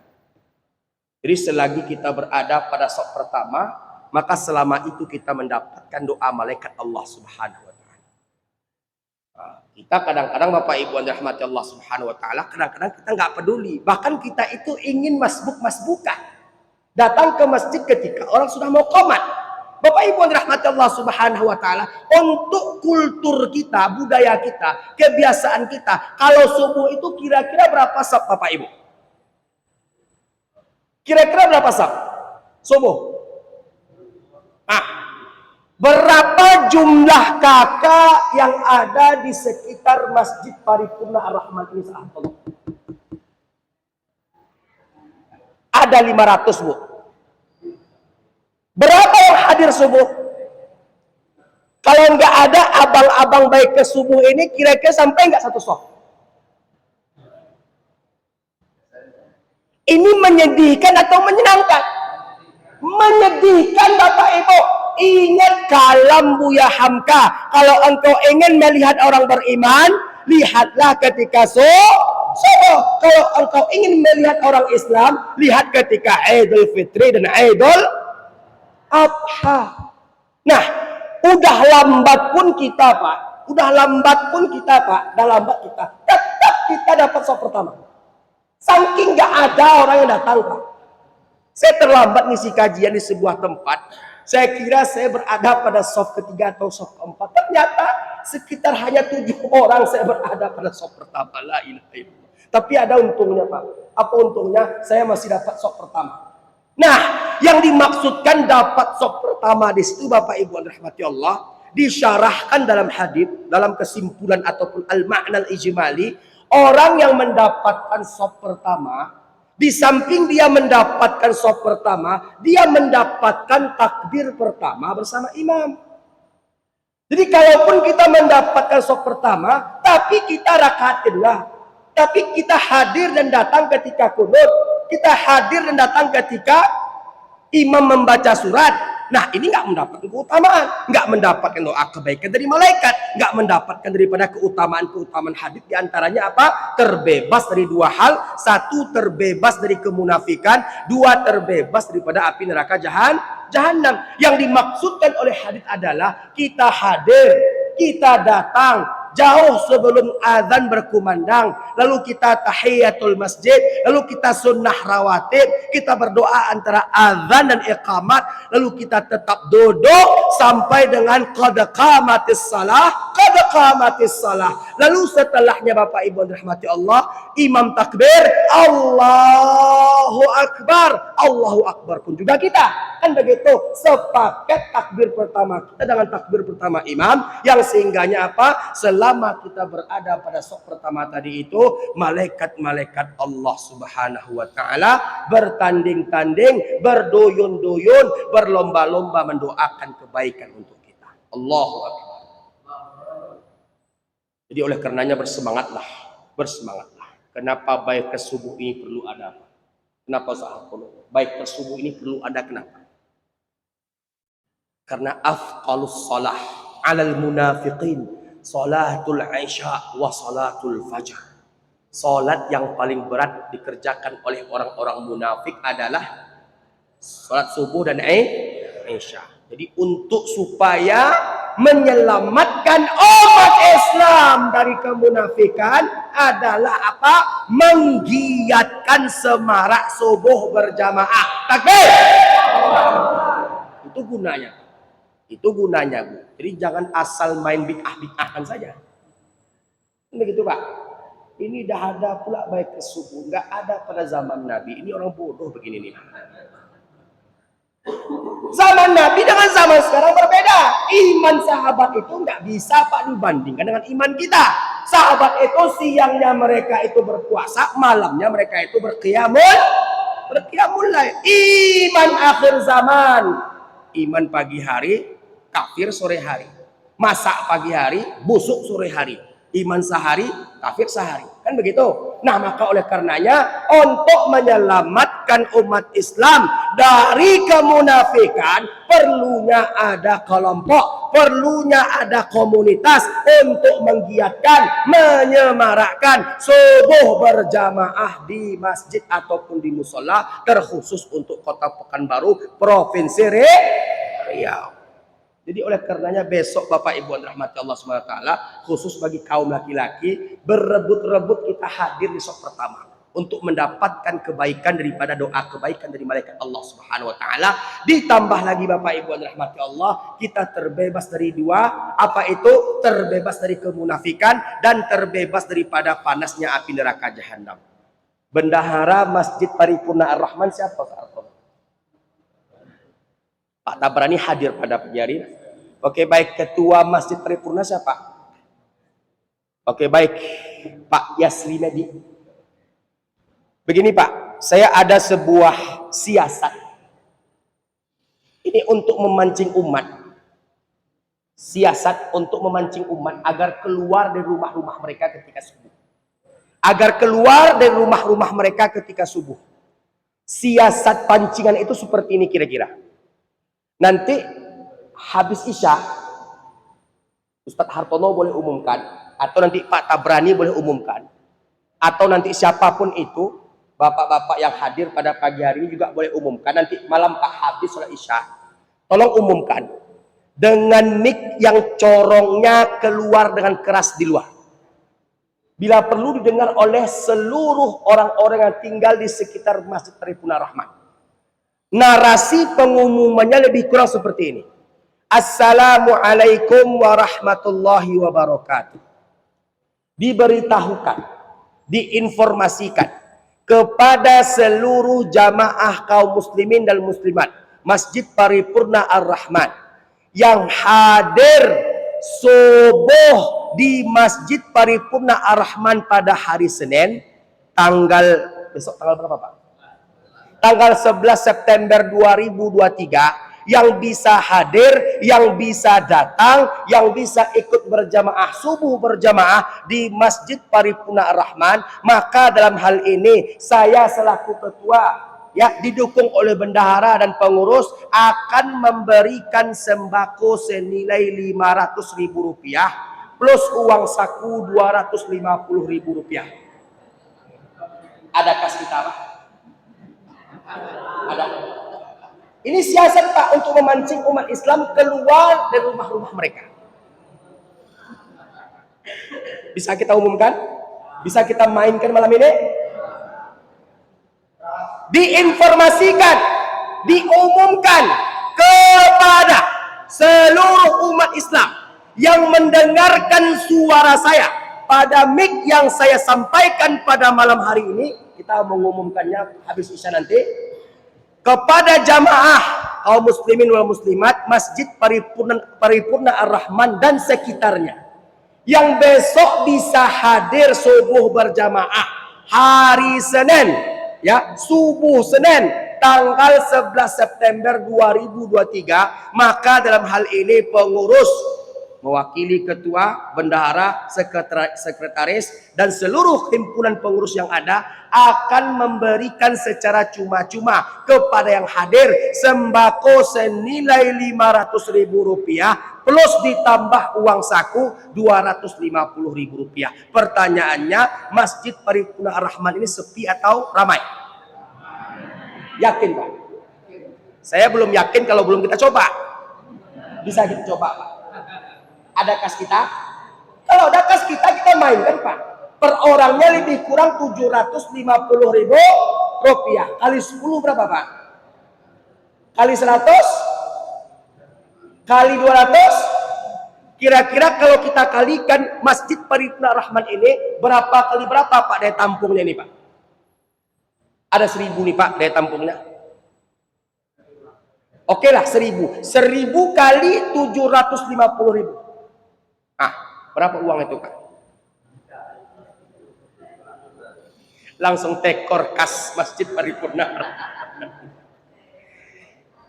Jadi selagi kita berada pada saf pertama, maka selama itu kita mendapatkan doa malaikat Allah Subhanahu wa taala. Kita kadang-kadang Bapak Ibu yang dirahmati Allah Subhanahu wa taala, kadang-kadang kita nggak peduli. Bahkan kita itu ingin masbuk-masbukan. Datang ke masjid ketika orang sudah mau qomat. Bapak Ibu yang dirahmati Allah Subhanahu wa taala, untuk kultur kita, budaya kita, kebiasaan kita, kalau subuh itu kira-kira berapa saf Bapak Ibu? Kira-kira berapa saf? Subuh. Berapa jumlah kakak yang ada di sekitar Masjid Paripurna Ar-Rahman ini saat itu? Ada 500, Bu. Berapa yang hadir subuh? Kalau nggak ada abang-abang baik ke subuh ini, kira-kira sampai nggak satu saf? Ini menyedihkan atau menyenangkan? Menyedihkan Bapak Ibu. Ingat kalam Buya Hamka, kalau engkau ingin melihat orang beriman, lihatlah ketika subuh. Kalau engkau ingin melihat orang Islam, lihat ketika Idul Fitri dan Idul Adha. Nah, udah lambat pun kita Pak, tetap kita dapat saf pertama. Saking nggak ada orang yang datang Pak. Saya terlambat ngisi kajian di sebuah tempat. Saya kira saya berada pada saf ketiga atau saf keempat. Ternyata sekitar hanya 7 orang saya berada pada saf pertama. La ilaha illallah. Tapi ada untungnya Pak. Apa untungnya? Saya masih dapat saf pertama. Nah, yang dimaksudkan dapat saf pertama di situ Bapak Ibu yang dirahmati Allah, disyarahkan dalam hadis, dalam kesimpulan ataupun al-ma'na al-ijmali, orang yang mendapatkan saf pertama, di samping dia mendapatkan saf pertama, dia mendapatkan takbir pertama bersama imam. Jadi kalaupun kita mendapatkan saf pertama, tapi kita rakaatillah, tapi kita hadir dan datang ketika kunut, kita hadir dan datang ketika imam membaca surat. Nah, ini nggak mendapatkan keutamaan, nggak mendapatkan doa kebaikan dari malaikat, nggak mendapatkan daripada keutamaan hadis. Di antaranya apa? Terbebas dari dua hal. Satu, terbebas dari kemunafikan. Dua, terbebas daripada api neraka jahanam. Yang dimaksudkan oleh hadis adalah kita hadir, kita datang, jauh sebelum azan berkumandang, lalu kita tahiyatul masjid, lalu kita sunnah rawatib, kita berdoa antara azan dan iqamat, lalu kita tetap duduk sampai dengan qad qamatis salah, qad qamatis salah. Lalu setelahnya Bapak Ibu rahmati Allah, imam takbir, Allahu Akbar, Allahu Akbar pun juga kita. Kan begitu, sepaket takbir pertama kita dengan takbir pertama imam, yang sehingganya apa? Selama kita berada pada sok pertama tadi itu, malaikat-malaikat Allah Subhanahu wa taala bertanding-tanding, berduyun-duyun, berlomba-lomba mendoakan kebaikan untuk kita. Allahu Akbar. Jadi oleh karenanya bersemangatlah. Kenapa baik ke subuh ini perlu ada apa? Kenapa sahabat? Baik ke subuh ini perlu ada kenapa? Karena afqalus salah 'alal munafiqin salatul isya wa salatul fajr. Salat yang paling berat dikerjakan oleh orang-orang munafik adalah salat subuh dan isya. Jadi untuk supaya menyelamatkan umat Islam dari kemunafikan adalah apa? Menggiatkan semarak subuh berjamaah. Takbir. Itu gunanya. Itu gunanya, Bu. Jadi jangan asal main bid'ah-bid'ahan saja. Begitu, Pak. Ini dah ada pula baik ke subuh, nggak ada pada zaman Nabi. Ini orang bodoh begini nih. Zaman Nabi dengan zaman sekarang berbeda. Iman sahabat itu nggak bisa Pak dibandingkan dengan iman kita. Sahabat itu siangnya mereka itu berpuasa, malamnya mereka itu berqiyamul lail. Iman akhir zaman, iman pagi hari, kafir sore hari. Masak pagi hari, busuk sore hari. Iman sehari, kafir sehari. Kan begitu. Nah, maka oleh karenanya untuk menyelamatkan umat Islam dari kemunafikan perlunya ada kelompok, perlunya ada komunitas untuk menggiatkan, menyemarakkan subuh berjamaah di masjid ataupun di musola, terkhusus untuk Kota Pekanbaru, Provinsi Riau. Jadi oleh karenanya besok Bapak Ibu rahmati Allah SWT, khusus bagi kaum laki-laki, berebut-rebut kita hadir di sok pertama untuk mendapatkan kebaikan daripada doa kebaikan dari malaikat Allah Subhanahu wa taala. Ditambah lagi Bapak Ibu rahmati Allah, kita terbebas dari dua, apa itu? Terbebas dari kemunafikan dan terbebas daripada panasnya api neraka jahanam. Bendahara Masjid Paripurna Ar-Rahman siapa? Pak Tabrani hadir pada pagi hari. Oke, baik. Ketua Masjid Paripurna siapa? Oke, baik. Pak Yasri Medi. Begini Pak, saya ada sebuah siasat. Ini untuk memancing umat. Siasat untuk memancing umat agar keluar dari rumah-rumah mereka ketika subuh. Agar keluar dari rumah-rumah mereka ketika subuh. Siasat pancingan itu seperti ini kira-kira. Nanti habis Isya, Ustadz Hartono boleh umumkan, atau nanti Pak Tabrani boleh umumkan, atau nanti siapapun itu, bapak-bapak yang hadir pada pagi hari ini juga boleh umumkan. Nanti malam Pak habis sholat Isya, tolong umumkan dengan mic yang corongnya keluar dengan keras di luar. Bila perlu didengar oleh seluruh orang-orang yang tinggal di sekitar Masjid Paripurna Rahman. Narasi pengumumannya lebih kurang seperti ini. Assalamualaikum warahmatullahi wabarakatuh. Diberitahukan, diinformasikan kepada seluruh jamaah kaum muslimin dan muslimat Masjid Paripurna Ar-Rahman yang hadir subuh di Masjid Paripurna Ar-Rahman pada hari Senin, besok tanggal berapa Pak? Tanggal 11 September 2023, yang bisa hadir, yang bisa datang, yang bisa ikut berjamaah subuh berjamaah di Masjid Paripurna Ar-Rahman, maka dalam hal ini saya selaku ketua, ya, didukung oleh bendahara dan pengurus, akan memberikan sembako senilai Rp500.000 plus uang saku Rp250.000. Ada kas kita Pak? Ada. Ini siasat Pak untuk memancing umat Islam keluar dari rumah-rumah mereka. Bisa kita umumkan? Bisa kita mainkan malam ini? Diinformasikan, diumumkan kepada seluruh umat Islam yang mendengarkan suara saya pada mic yang saya sampaikan pada malam hari ini. Kita mengumumkannya habis isya nanti kepada jamaah kaum muslimin wal muslimat Masjid Paripurna Ar-Rahman dan sekitarnya yang besok bisa hadir subuh berjamaah hari Senin, ya, subuh Senin tanggal 11 September 2023. Maka dalam hal ini pengurus mewakili ketua, bendahara, sekretaris dan seluruh himpunan pengurus yang ada akan memberikan secara cuma-cuma kepada yang hadir sembako senilai Rp500.000 plus ditambah uang saku Rp250.000. Pertanyaannya, Masjid Paripurna Ar-Rahman ini sepi atau ramai? Yakin, Pak? Saya belum yakin kalau belum kita coba. Bisa kita coba, Pak? Ada kas kita? Kalau ada kas kita mainkan, Pak. Per orangnya lebih kurang Rp750.000. Kali 10 berapa, Pak? Kali 100? Kali 200? Kira-kira kalau kita kalikan Masjid Paripurna Rahman ini berapa kali berapa, Pak, daya tampungnya ini, Pak? Ada 1.000 nih, Pak, daya tampungnya. Oke lah, 1.000. 1.000 kali Rp750.000. Ah, berapa uang itu, Pak? Langsung tekor kas Masjid Paripurna.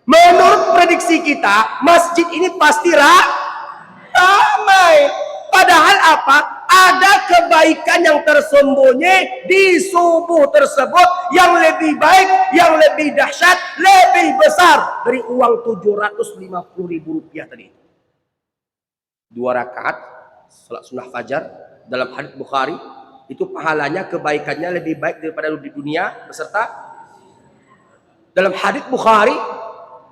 Menurut prediksi kita, masjid ini pasti ramai. Padahal apa? Ada kebaikan yang tersembunyi di subuh tersebut yang lebih baik, yang lebih dahsyat, lebih besar dari uang Rp750.000 tadi. 2 rakaat salat sunnah fajar dalam hadits Bukhari itu pahalanya, kebaikannya lebih baik daripada di dunia beserta. Dalam hadits Bukhari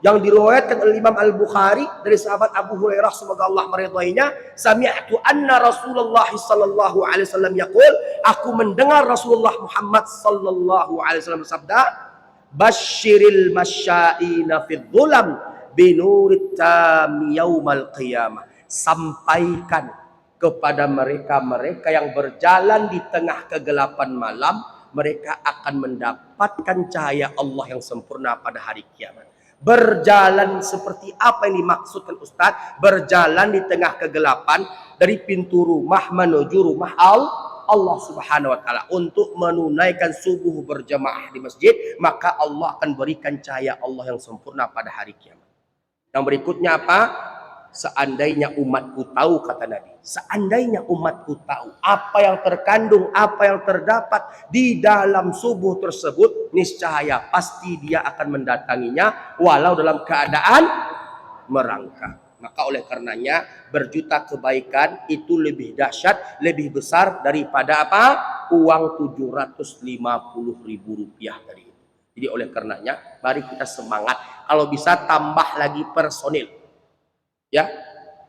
yang diriwayatkan oleh Imam Al-Bukhari dari sahabat Abu Hurairah semoga Allah meridainya, sami'tu anna Rasulullah sallallahu alaihi wasallam yaqul, aku mendengar Rasulullah Muhammad sallallahu alaihi wasallam bersabda, basyiril masyaina fid dhulam binurit tam yaumal qiyamah. Sampaikan kepada mereka-mereka yang berjalan di tengah kegelapan malam, mereka akan mendapatkan cahaya Allah yang sempurna pada hari kiamat. Berjalan seperti apa yang dimaksudkan Ustaz? Berjalan di tengah kegelapan dari pintu rumah menuju rumah Allah Subhanahu wa taala untuk menunaikan subuh berjamaah di masjid, maka Allah akan berikan cahaya Allah yang sempurna pada hari kiamat. Yang berikutnya apa? Seandainya umatku tahu, kata Nabi, seandainya umatku tahu apa yang terkandung, apa yang terdapat di dalam subuh tersebut, niscaya pasti dia akan mendatanginya walau dalam keadaan merangkak. Maka oleh karenanya berjuta kebaikan itu lebih dahsyat, lebih besar daripada apa? Uang Rp750.000 tadi. Jadi oleh karenanya mari kita semangat, kalau bisa tambah lagi personil. Ya,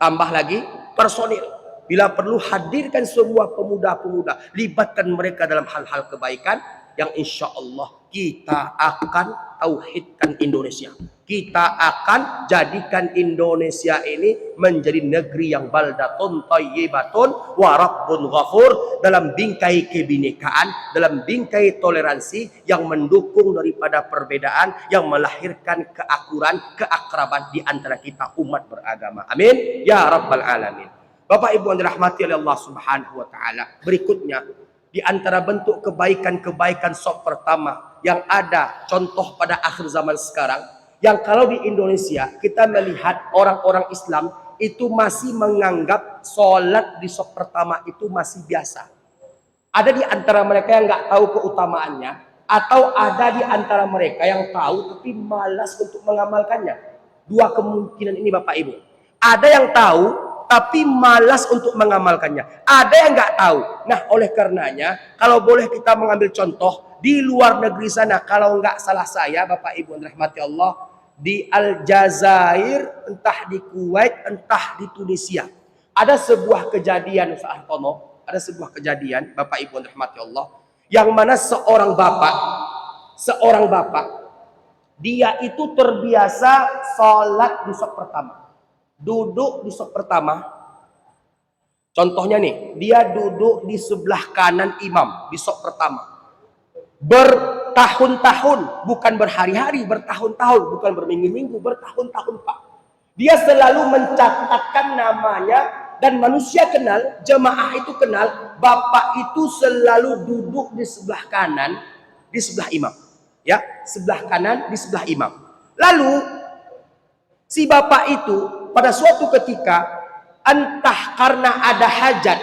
tambah lagi personil. Bila perlu hadirkan semua pemuda-pemuda, libatkan mereka dalam hal-hal kebaikan yang insya Allah kita akan tauhidkan Indonesia. Kita akan jadikan Indonesia ini menjadi negeri yang baldatun thayyibatun wa rabbun ghafur, dalam bingkai kebinekaan, dalam bingkai toleransi yang mendukung daripada perbedaan, yang melahirkan keakuran, keakraban di antara kita umat beragama. Amin ya rabbal alamin. Bapak Ibu yang dirahmati oleh Allah Subhanahu wa taala, berikutnya di antara bentuk kebaikan-kebaikan sop pertama yang ada contoh pada akhir zaman sekarang, yang kalau di Indonesia kita melihat orang-orang Islam itu masih menganggap sholat di sop pertama itu masih biasa. Ada di antara mereka yang nggak tahu keutamaannya, atau ada di antara mereka yang tahu tapi malas untuk mengamalkannya. Dua kemungkinan ini Bapak Ibu. Ada yang tahu tapi malas untuk mengamalkannya. Ada yang nggak tahu. Nah, oleh karenanya, kalau boleh kita mengambil contoh di luar negeri sana, kalau nggak salah saya, Bapak Ibu yang dirahmati Allah, di Aljazair, entah di Kuwait, entah di Tunisia, Ada sebuah kejadian Ustaz Tono, ada sebuah kejadian Bapak Ibu rahmati Allah, yang mana seorang bapak, dia itu terbiasa sholat di saf pertama, duduk di saf pertama. Contohnya nih, dia duduk di sebelah kanan imam di saf pertama, bertahun-tahun, bukan berhari-hari, bertahun-tahun, bukan berminggu-minggu, bertahun-tahun Pak. Dia selalu mencatatkan namanya, dan manusia kenal, jemaah itu kenal, bapak itu selalu duduk di sebelah kanan, di sebelah imam. Ya, sebelah kanan di sebelah imam. Lalu si bapak itu pada suatu ketika, entah karena ada hajat,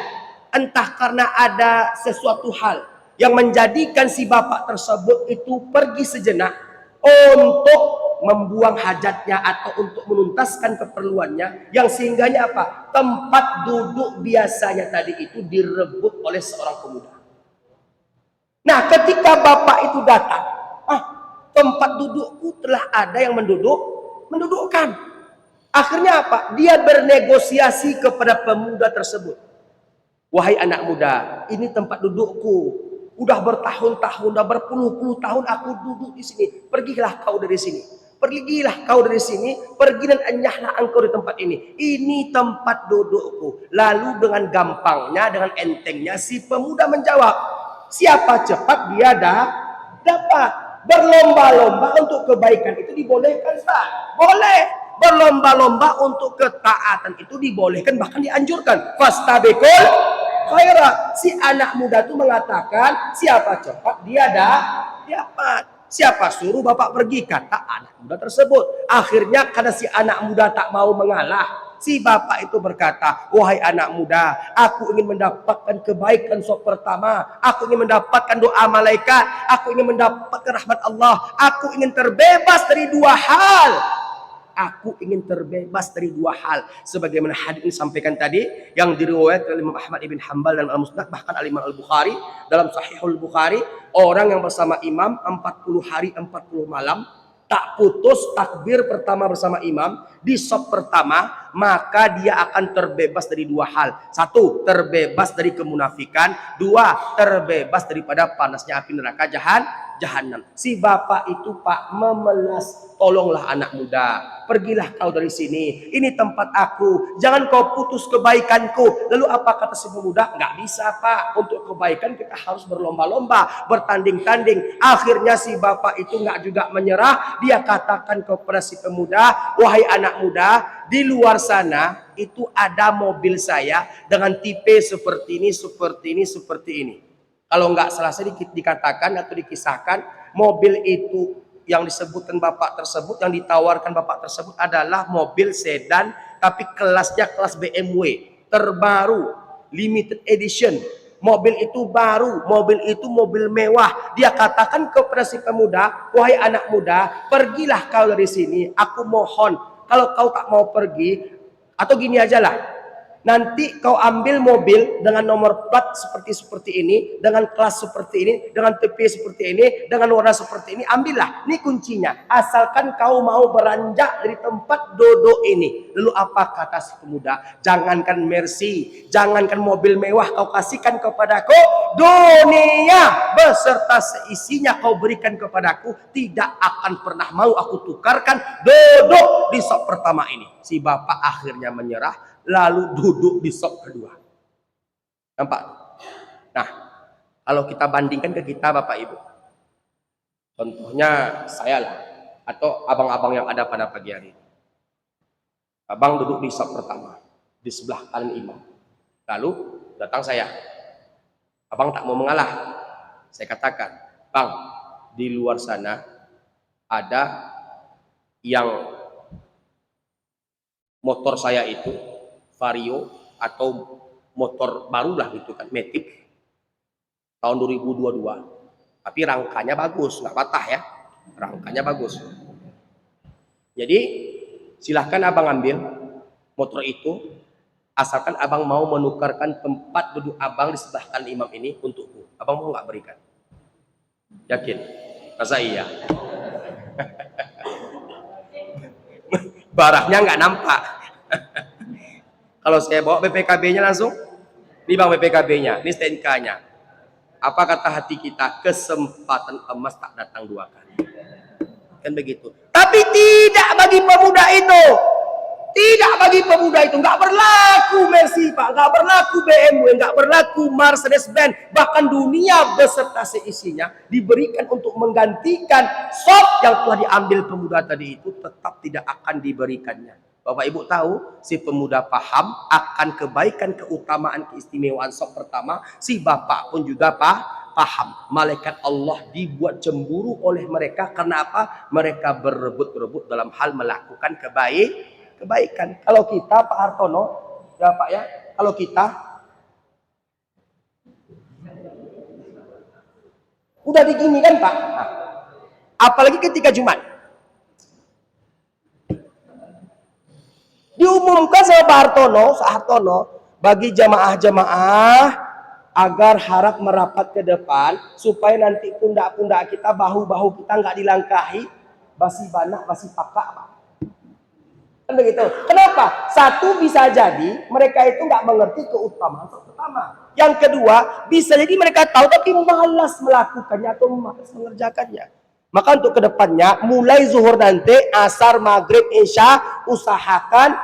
entah karena ada sesuatu hal yang menjadikan si bapak tersebut itu pergi sejenak untuk membuang hajatnya atau untuk menuntaskan keperluannya, yang sehingganya apa? Tempat duduk biasanya tadi itu direbut oleh seorang pemuda. Nah, ketika bapak itu datang, tempat dudukku telah ada yang mendudukkan. Akhirnya apa? Dia bernegosiasi kepada pemuda tersebut. Wahai anak muda, ini tempat dudukku. Udah bertahun-tahun, udah berpuluh-puluh tahun aku duduk di sini. Pergilah kau dari sini. Pergilah kau dari sini, pergi dan enyahlah engkau di tempat ini. Ini tempat dudukku. Lalu dengan gampangnya, dengan entengnya si pemuda menjawab, siapa cepat dia dapat. Berlomba-lomba untuk kebaikan itu dibolehkan, Ustaz? Boleh. Berlomba-lomba untuk ketaatan itu dibolehkan, bahkan dianjurkan. Fastabiqul khairat. Si anak muda itu mengatakan, siapa cepat dia dapat. Siapa suruh bapak pergi, kata anak muda tersebut. Akhirnya karena si anak muda tak mau mengalah, si bapak itu berkata, wahai anak muda, aku ingin mendapatkan kebaikan sop pertama, aku ingin mendapatkan doa malaikat, aku ingin mendapatkan rahmat Allah, aku ingin terbebas dari dua hal. Aku ingin terbebas dari dua hal, sebagaimana hadis disampaikan tadi yang diriwayatkan oleh Imam Ahmad ibn Hanbal dan Al-Musnad, bahkan Al-Imam Al-Bukhari dalam Sahihul Bukhari, orang yang bersama imam 40 hari 40 malam tak putus takbir pertama bersama imam di shaf pertama, maka dia akan terbebas dari dua hal. Satu, terbebas dari kemunafikan. Dua, terbebas daripada panasnya api neraka jahanam. Si bapak itu Pak memelas, tolonglah anak muda, pergilah kau dari sini, ini tempat aku, jangan kau putus kebaikanku. Lalu apa kata si pemuda? Nggak bisa Pak, untuk kebaikan kita harus berlomba-lomba, bertanding-tanding. Akhirnya si bapak itu nggak juga menyerah, dia katakan kepada si pemuda, wahai anak muda, di luar sana itu ada mobil saya dengan tipe seperti ini, seperti ini, seperti ini. Kalau nggak salah saya dikatakan atau dikisahkan, mobil itu yang disebutkan bapak tersebut, yang ditawarkan bapak tersebut adalah mobil sedan, tapi kelasnya kelas BMW, terbaru, limited edition. Mobil itu baru, mobil itu mobil mewah. Dia katakan kepada si pemuda, wahai anak muda, pergilah kau dari sini, aku mohon. Kalau kau tak mau pergi, atau gini aja lah, nanti kau ambil mobil dengan nomor plat seperti ini, dengan kelas seperti ini, dengan TP seperti ini, dengan warna seperti ini, ambillah. Ini kuncinya. Asalkan kau mau beranjak dari tempat duduk ini. Lalu apa kata si pemuda? Jangankan Mercy, jangankan mobil mewah kau kasihkan kepadaku, dunia beserta seisinya kau berikan kepadaku, tidak akan pernah mau aku tukarkan duduk di shaf pertama ini. Si bapak akhirnya menyerah, lalu duduk di shaf kedua. Nampak? Nah, kalau kita bandingkan ke kita Bapak Ibu, contohnya saya lah, atau abang-abang yang ada pada pagi hari ini. Abang duduk di shaf pertama, di sebelah kanan imam. Lalu datang saya, abang tak mau mengalah. Saya katakan, bang, di luar sana ada yang motor saya itu Vario atau motor baru lah gitu kan, Matic tahun 2022, tapi rangkanya bagus, nggak patah ya, rangkanya bagus. Jadi silahkan abang ambil motor itu, asalkan abang mau menukarkan tempat duduk abang di sebelah kanan imam ini untukku. Abang mau nggak berikan? Yakin? Masa iya? Barangnya nggak nampak. Kalau saya bawa BPKB-nya langsung, ini bang BPKB-nya, ini STNK-nya. Apa kata hati kita? Kesempatan emas tak datang dua kali. Kan begitu. Tapi tidak bagi pemuda itu. Tidak bagi pemuda itu. Nggak berlaku Mercy, Pak. Nggak berlaku BMW. Nggak berlaku Mercedes-Benz. Bahkan dunia beserta seisinya diberikan untuk menggantikan soft yang telah diambil pemuda tadi itu tetap tidak akan diberikannya. Bapak Ibu tahu, si pemuda paham akan kebaikan, keutamaan, keistimewaan soft pertama. Si bapak pun juga paham. Malaikat Allah dibuat cemburu oleh mereka. Karena apa? Mereka berebut-rebut dalam hal melakukan kebaikan. Kalau kita, Pak Hartono, ya Pak ya, kalau kita udah digini kan Pak, nah, apalagi ketika Jumat, diumumkan sama Pak Hartono, bagi jamaah-jamaah agar harap merapat ke depan, supaya nanti pundak-pundak kita, bahu-bahu kita nggak dilangkahi, basi banak, basi pakak, Pak. Kan begitu. Kenapa? Satu, bisa jadi mereka itu nggak mengerti keutamaan pertama. Yang kedua, bisa jadi mereka tahu tapi malas melakukannya atau malas mengerjakannya. Maka untuk kedepannya, mulai zuhur nanti, asar, maghrib, isya, usahakan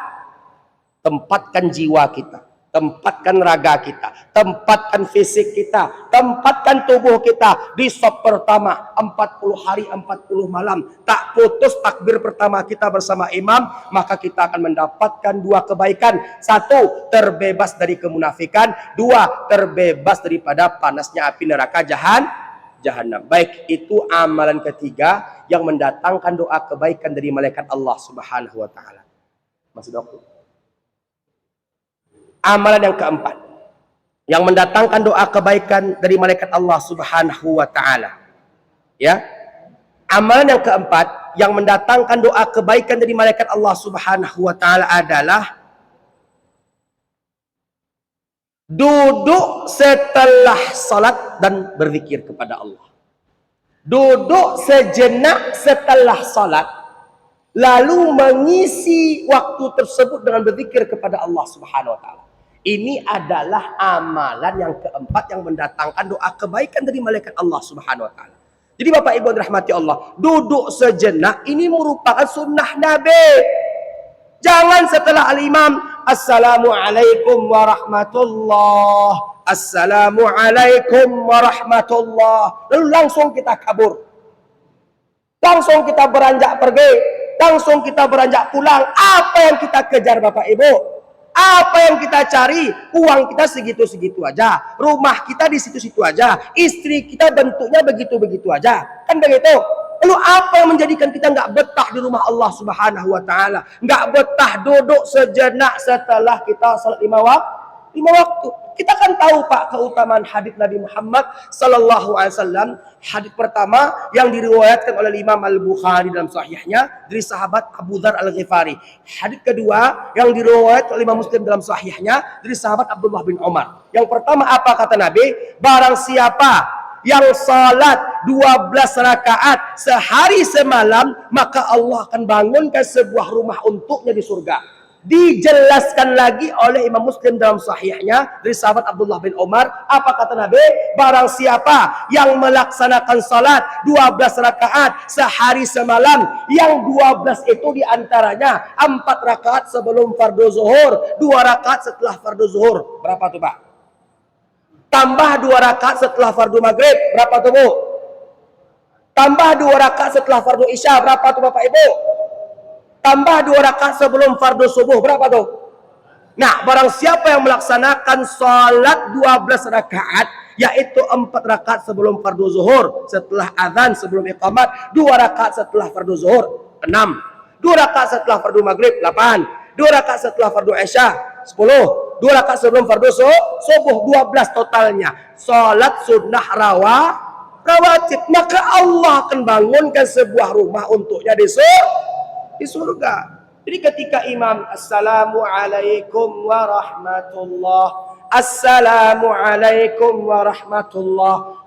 tempatkan jiwa kita, tempatkan raga kita, tempatkan fisik kita, tempatkan tubuh kita di sop pertama 40 hari 40 malam. Tak putus takbir pertama kita bersama imam, maka kita akan mendapatkan dua kebaikan. Satu, terbebas dari kemunafikan. Dua, terbebas daripada panasnya api neraka jahanam. Baik, itu amalan ketiga yang mendatangkan doa kebaikan dari malaikat Allah Subhanahu wa taala. Masih dokter. Amalan yang keempat yang mendatangkan doa kebaikan dari malaikat Allah Subhanahu wa taala. Ya. Amalan yang keempat yang mendatangkan doa kebaikan dari malaikat Allah Subhanahu wa taala adalah duduk setelah salat dan berzikir kepada Allah. Duduk sejenak setelah salat lalu mengisi waktu tersebut dengan berzikir kepada Allah Subhanahu wa taala. Ini adalah amalan yang keempat yang mendatangkan doa kebaikan dari malaikat Allah Subhanahu wa taala. Jadi Bapak Ibu dirahmati Allah, duduk sejenak ini merupakan sunnah Nabi. Jangan setelah al-imam Assalamualaikum warahmatullah, Assalamualaikum warahmatullah, lalu langsung kita kabur. Langsung kita beranjak pergi, langsung kita beranjak pulang. Apa yang kita kejar Bapak Ibu? Apa yang kita cari? Uang kita segitu-segitu aja, rumah kita di situ-situ aja, istri kita bentuknya begitu-begitu aja, kan begitu. Lalu apa yang menjadikan kita nggak betah di rumah Allah Subhanahu wa taala, nggak betah duduk sejenak setelah kita salat lima waktu? Kita kan tahu Pak keutamaan hadits Nabi Muhammad sallallahu alaihi wasallam. Hadits pertama yang diriwayatkan oleh Imam Al-Bukhari dalam sahihnya dari sahabat Abu Dzar Al-Ghifari. Hadits kedua yang diriwayatkan oleh Imam Muslim dalam sahihnya dari sahabat Abdullah bin Umar. Yang pertama apa kata Nabi? Barang siapa yang salat 12 rakaat sehari semalam, maka Allah akan bangunkan sebuah rumah untuknya di surga. Dijelaskan lagi oleh Imam Muslim dalam sahihnya dari sahabat Abdullah bin Umar. Apa kata Nabi? Barang siapa yang melaksanakan salat 12 rakaat sehari semalam, yang 12 itu diantaranya 4 rakaat sebelum fardu zuhur, 2 rakaat setelah fardu zuhur. Berapa tuh Pak? Tambah 2 rakaat setelah fardu maghrib. Berapa tuh Bu? Tambah 2 rakaat setelah fardu isya. Berapa tuh Bapak Ibu? Tambah 2 rakaat sebelum fardu subuh. Berapa tuh? Nah, barang siapa yang melaksanakan salat 12 rakaat, yaitu 4 rakaat sebelum fardu zuhur, setelah azan, sebelum iqamat, 2 rakaat setelah fardu zuhur, 6. 2 rakaat setelah fardu maghrib, 8. 2 rakaat setelah fardu isya, 10. 2 rakaat sebelum fardu subuh, 12 totalnya. Salat sunnah rawatib. Maka Allah akan bangunkan sebuah rumah untuknya di surga. Jadi ketika imam Assalamualaikum warahmatullah, Assalamualaikum warahmatullah,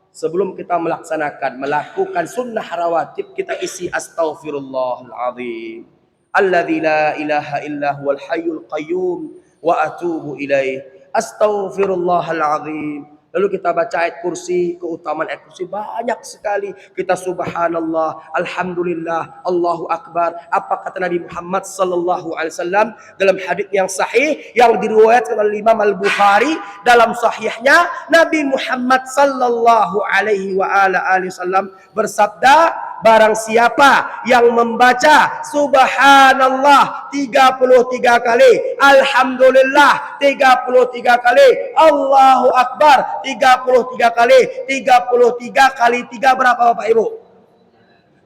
sebelum kita melakukan sunnah rawatib, kita isi astaghfirullahaladzim alladzi la ilaha illa huwal hayyul qayyum wa atubu ilaih. Astaghfirullahal azim. Lalu kita baca ayat kursi, keutamaan ayat kursi banyak sekali. Kita subhanallah, alhamdulillah, Allahu akbar. Apa kata Nabi Muhammad sallallahu alaihi wasallam dalam hadis yang sahih yang diriwayatkan oleh Imam Al-Bukhari dalam sahihnya, Nabi Muhammad sallallahu alaihi wasallam bersabda, barang siapa yang membaca subhanallah 33 kali, alhamdulillah 33 kali, Allahu akbar 33 kali, 33 kali 3 berapa Bapak Ibu?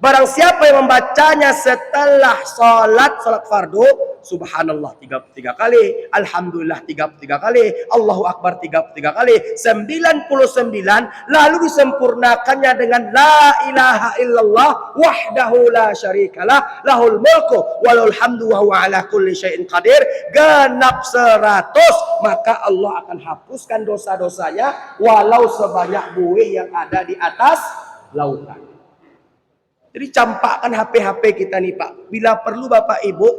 Barang siapa yang membacanya setelah salat fardu, subhanallah 33 kali, alhamdulillah 33 kali, Allahu akbar 33 kali, 99, lalu disempurnakannya dengan la ilaha illallah wahdahu la syarikalah, lahul mulku walul hamdu wa huwa ala kulli syai'in qadir, genap 100, maka Allah akan hapuskan dosa-dosanya walau sebanyak buih yang ada di atas lautan. Jadi campakkan HP kita nih Pak. Bila perlu Bapak Ibu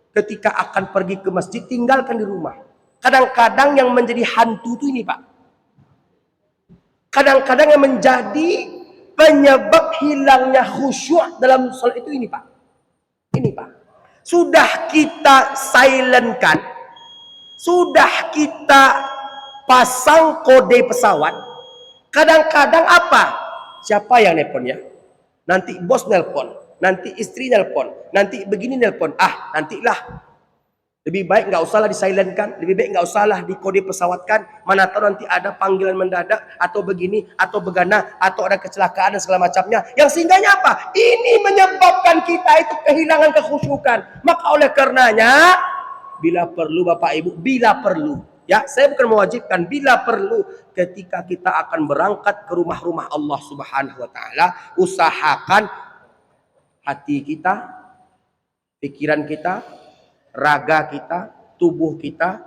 ketika akan pergi ke masjid tinggalkan di rumah. Kadang-kadang yang menjadi hantu itu ini Pak. Kadang-kadang yang menjadi penyebab hilangnya khusyuk dalam sholat itu ini Pak. Ini Pak. Sudah kita silentkan. Sudah kita pasang kode pesawat. Kadang-kadang apa? Siapa yang nelponnya? Nanti bos nelpon, nanti istri nelpon, nanti begini nelpon. Nantilah. Lebih baik nggak usahlah disilentkan, lebih baik nggak usahlah dikode pesawatkan. Mana tahu nanti ada panggilan mendadak atau begini atau begana atau ada kecelakaan dan segala macamnya. Yang sehingganya apa? Ini menyebabkan kita itu kehilangan kekhusyukan. Maka oleh karenanya, bila perlu Bapak Ibu, bila perlu. Ya, saya bukan mewajibkan, bila perlu ketika kita akan berangkat ke rumah-rumah Allah Subhanahu wa taala, usahakan hati kita, pikiran kita, raga kita, tubuh kita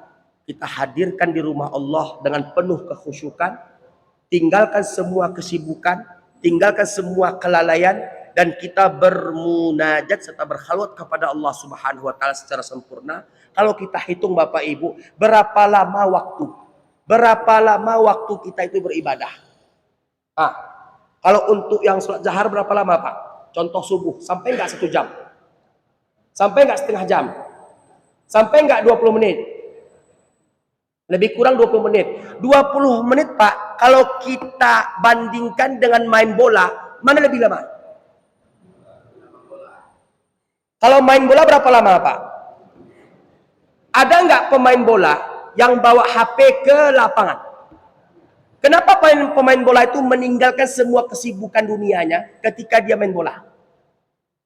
hadirkan di rumah Allah dengan penuh kekhusyukan. Tinggalkan semua kesibukan, tinggalkan semua kelalaian, dan kita bermunajat serta berkhalwat kepada Allah Subhanahu wa taala secara sempurna. Kalau kita hitung Bapak Ibu, berapa lama waktu kita itu beribadah? Kalau untuk yang sholat zahar berapa lama Pak? Contoh subuh, sampai nggak 1 jam? Sampai nggak setengah jam? Sampai nggak 20 menit? Lebih kurang 20 menit. 20 menit Pak, kalau kita bandingkan dengan main bola, mana lebih lama? Kalau main bola berapa lama Pak? Ada nggak pemain bola yang bawa HP ke lapangan? Kenapa pemain bola itu meninggalkan semua kesibukan dunianya ketika dia main bola?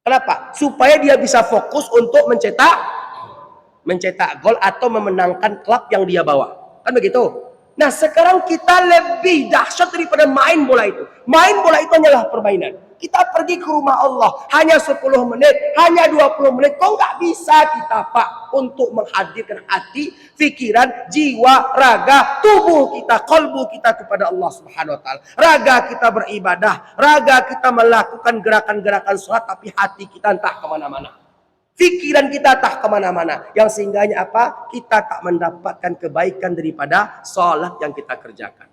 Kenapa? Supaya dia bisa fokus untuk mencetak gol atau memenangkan klub yang dia bawa. Kan begitu? Nah sekarang kita lebih dahsyat daripada main bola itu. Main bola itu hanyalah permainan. Kita pergi ke rumah Allah hanya 10 menit, hanya 20 menit. Kok nggak bisa kita Pak untuk menghadirkan hati, pikiran, jiwa, raga, tubuh kita, kalbu kita kepada Allah Subhanahu wa taala. Raga kita beribadah, raga kita melakukan gerakan-gerakan sholat, tapi hati kita entah kemana-mana. Pikiran kita tak kemana-mana. Yang sehingganya apa? Kita tak mendapatkan kebaikan daripada sholat yang kita kerjakan.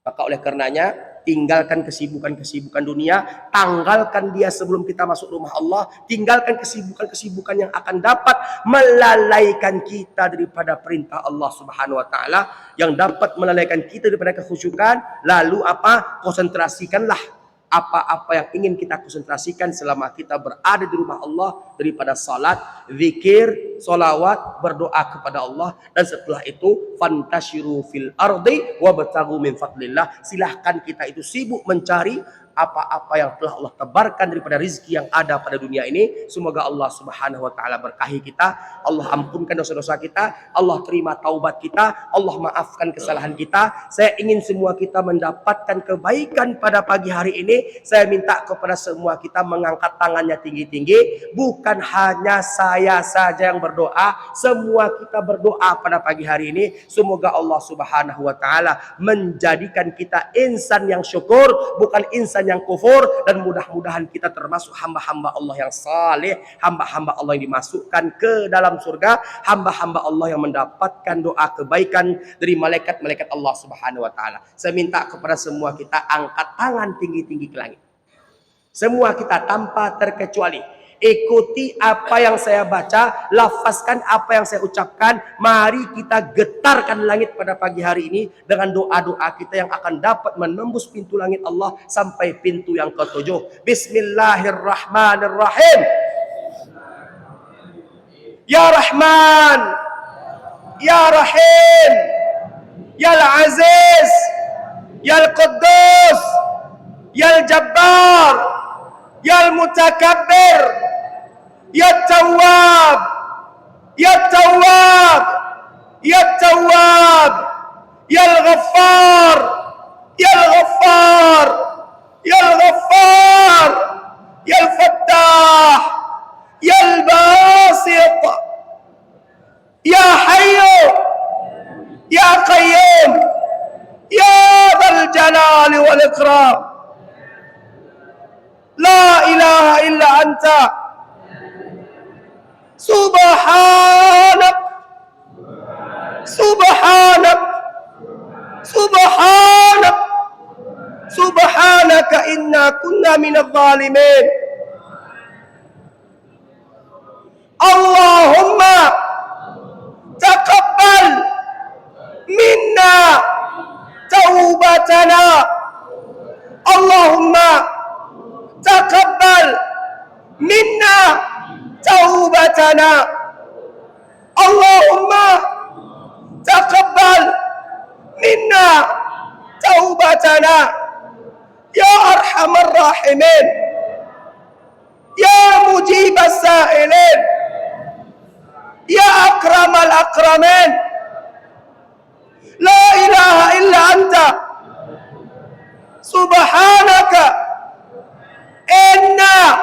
Maka oleh karenanya, tinggalkan kesibukan-kesibukan dunia, tanggalkan dia sebelum kita masuk rumah Allah, tinggalkan kesibukan-kesibukan yang akan dapat melalaikan kita daripada perintah Allah Subhanahu wa taala, yang dapat melalaikan kita daripada kekhusyukan. Lalu apa? Konsentrasikanlah apa-apa yang ingin kita konsentrasikan selama kita berada di rumah Allah, daripada salat, zikir, solawat, berdoa kepada Allah. Dan setelah itu fantashiru fil ardi wabtaghu min fadlillah. Silahkan kita itu sibuk mencari apa-apa yang telah Allah tebarkan daripada rizki yang ada pada dunia ini. Semoga Allah Subhanahu wa taala berkahi kita, Allah ampunkan dosa-dosa kita, Allah terima taubat kita, Allah maafkan kesalahan kita. Saya ingin semua kita mendapatkan kebaikan pada pagi hari ini. Saya minta kepada semua kita mengangkat tangannya tinggi-tinggi. Bukan hanya saya saja yang berdoa, semua kita berdoa pada pagi hari ini. Semoga Allah Subhanahu wa taala menjadikan kita insan yang syukur, bukan insan insan yang kufur, dan mudah-mudahan kita termasuk hamba-hamba Allah yang saleh, hamba-hamba Allah yang dimasukkan ke dalam surga, hamba-hamba Allah yang mendapatkan doa kebaikan dari malaikat-malaikat Allah Subhanahu wa taala. Saya minta kepada semua kita angkat tangan tinggi-tinggi ke langit. Semua kita tanpa terkecuali. Ikuti apa yang saya baca, lafazkan apa yang saya ucapkan. Mari kita getarkan langit pada pagi hari ini dengan doa-doa kita yang akan dapat menembus pintu langit Allah sampai pintu yang ketujuh. Bismillahirrahmanirrahim. Ya Rahman, Ya Rahim, Ya Aziz, Ya Quddus, Ya Jabbar, Ya Mutakabbir, Ya Tawwab, Ya Tawwab, Ya Tawwab, Ya Ghaffar, Ya Ghaffar, Ya Ghaffar, Ya Fattah, Ya Basit, Ya Hayyu, Ya Qayyum, Ya Dzal Jalali wal Ikram. La ilaha illa anta subhanak subhanak subhanak subhanaka inna kunna minadh dhalimin. Allahumma taqabbal minna taubatana. Allahumma taqabbal minna taubatana. Allahumma taqabbal minna taubatana. Ya arhamar rahimin, ya mujibas sa'ilin, ya akramal akramin. La ilaha illa anta subhanaka inna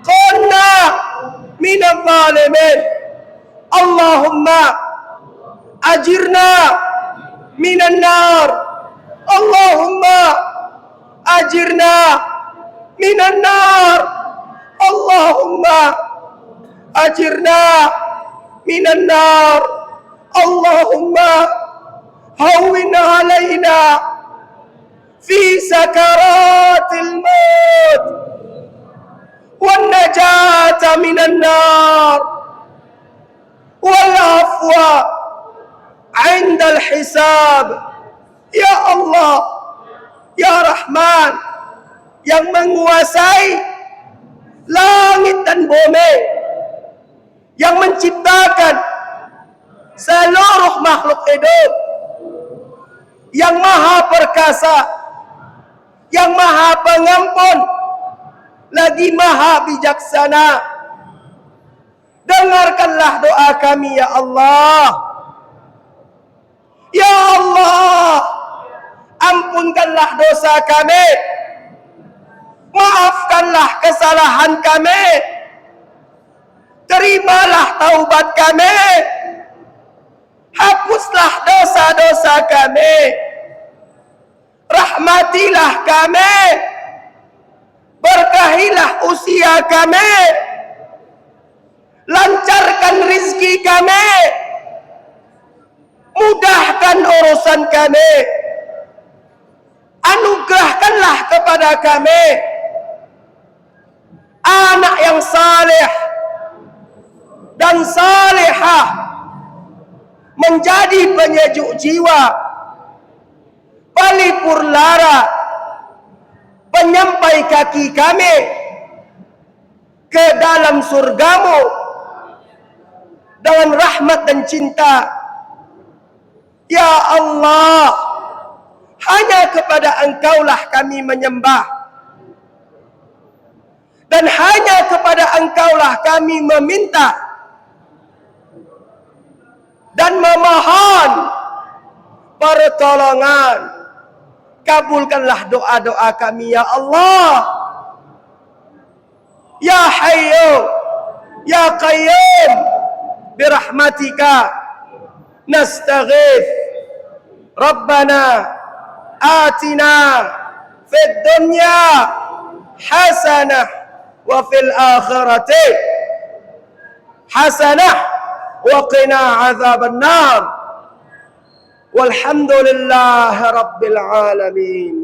kunna minadh dhalimin. Allahumma ajirna minan nar. Allahumma ajirna minan nar. Allahumma ajirna minan nar. Allahumma hawwin alaina fi sakaratil maut wan najata minan nar wal afwa 'inda al hisab. Ya Allah, Ya Rahman, yang menguasai langit dan bumi, yang menciptakan seluruh makhluk hidup, yang maha perkasa, yang maha pengampun, lagi maha bijaksana. Dengarkanlah doa kami ya Allah. Ya Allah, ampunkanlah dosa kami, maafkanlah kesalahan kami, terimalah taubat kami, hapuslah dosa-dosa kami, rahmatilah kami, berkahilah usia kami, lancarkan rizki kami, mudahkan urusan kami, anugerahkanlah kepada kami anak yang saleh dan salihah, menjadi penyejuk jiwa, pelipur lara, penyampai kaki kami ke dalam surgamu dengan rahmat dan cinta. Ya Allah, hanya kepada Engkaulah kami menyembah, dan hanya kepada Engkaulah kami meminta dan memohon pertolongan. Kabulkanlah doa-doa kami ya Allah. Ya Hayyu, Ya Qayyum, birahmatika nastaghith. Rabbana atina fid dunya hasanah wa fil akhirati hasanah wa qina adzaban nar. Walhamdulillahi rabbil alamin.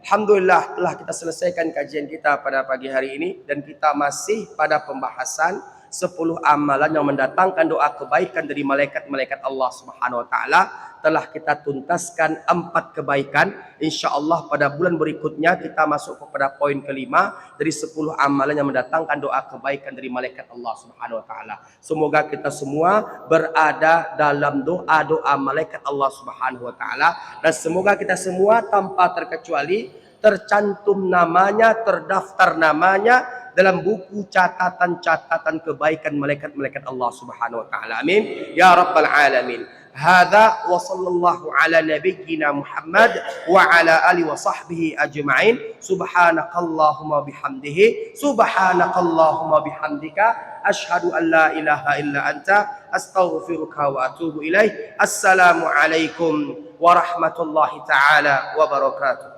Alhamdulillah telah kita selesaikan kajian kita pada pagi hari ini, dan kita masih pada pembahasan 10 amalan yang mendatangkan doa kebaikan dari malaikat-malaikat Allah Subhanahu wa taala. Telah kita tuntaskan 4 kebaikan. Insyaallah pada bulan berikutnya kita masuk kepada poin kelima dari 10 amalan yang mendatangkan doa kebaikan dari malaikat Allah Subhanahu wa taala. Semoga kita semua berada dalam doa-doa malaikat Allah Subhanahu wa taala, dan semoga kita semua tanpa terkecuali tercantum namanya, terdaftar namanya dalam buku catatan-catatan kebaikan malaikat-malaikat Allah Subhanahu wa taala. Amin ya rabbal alamin. Hadza wa sallallahu ala nabiyyina Muhammad wa ala alihi wa sahbihi ajma'in. Subhanakallahumma bihamdihi, subhanakallahumma bihamdika, asyhadu an la ilaha illa anta, astaghfiruka wa atubu ilaih. Assalamu alaikum warahmatullahi taala wabarakatuh.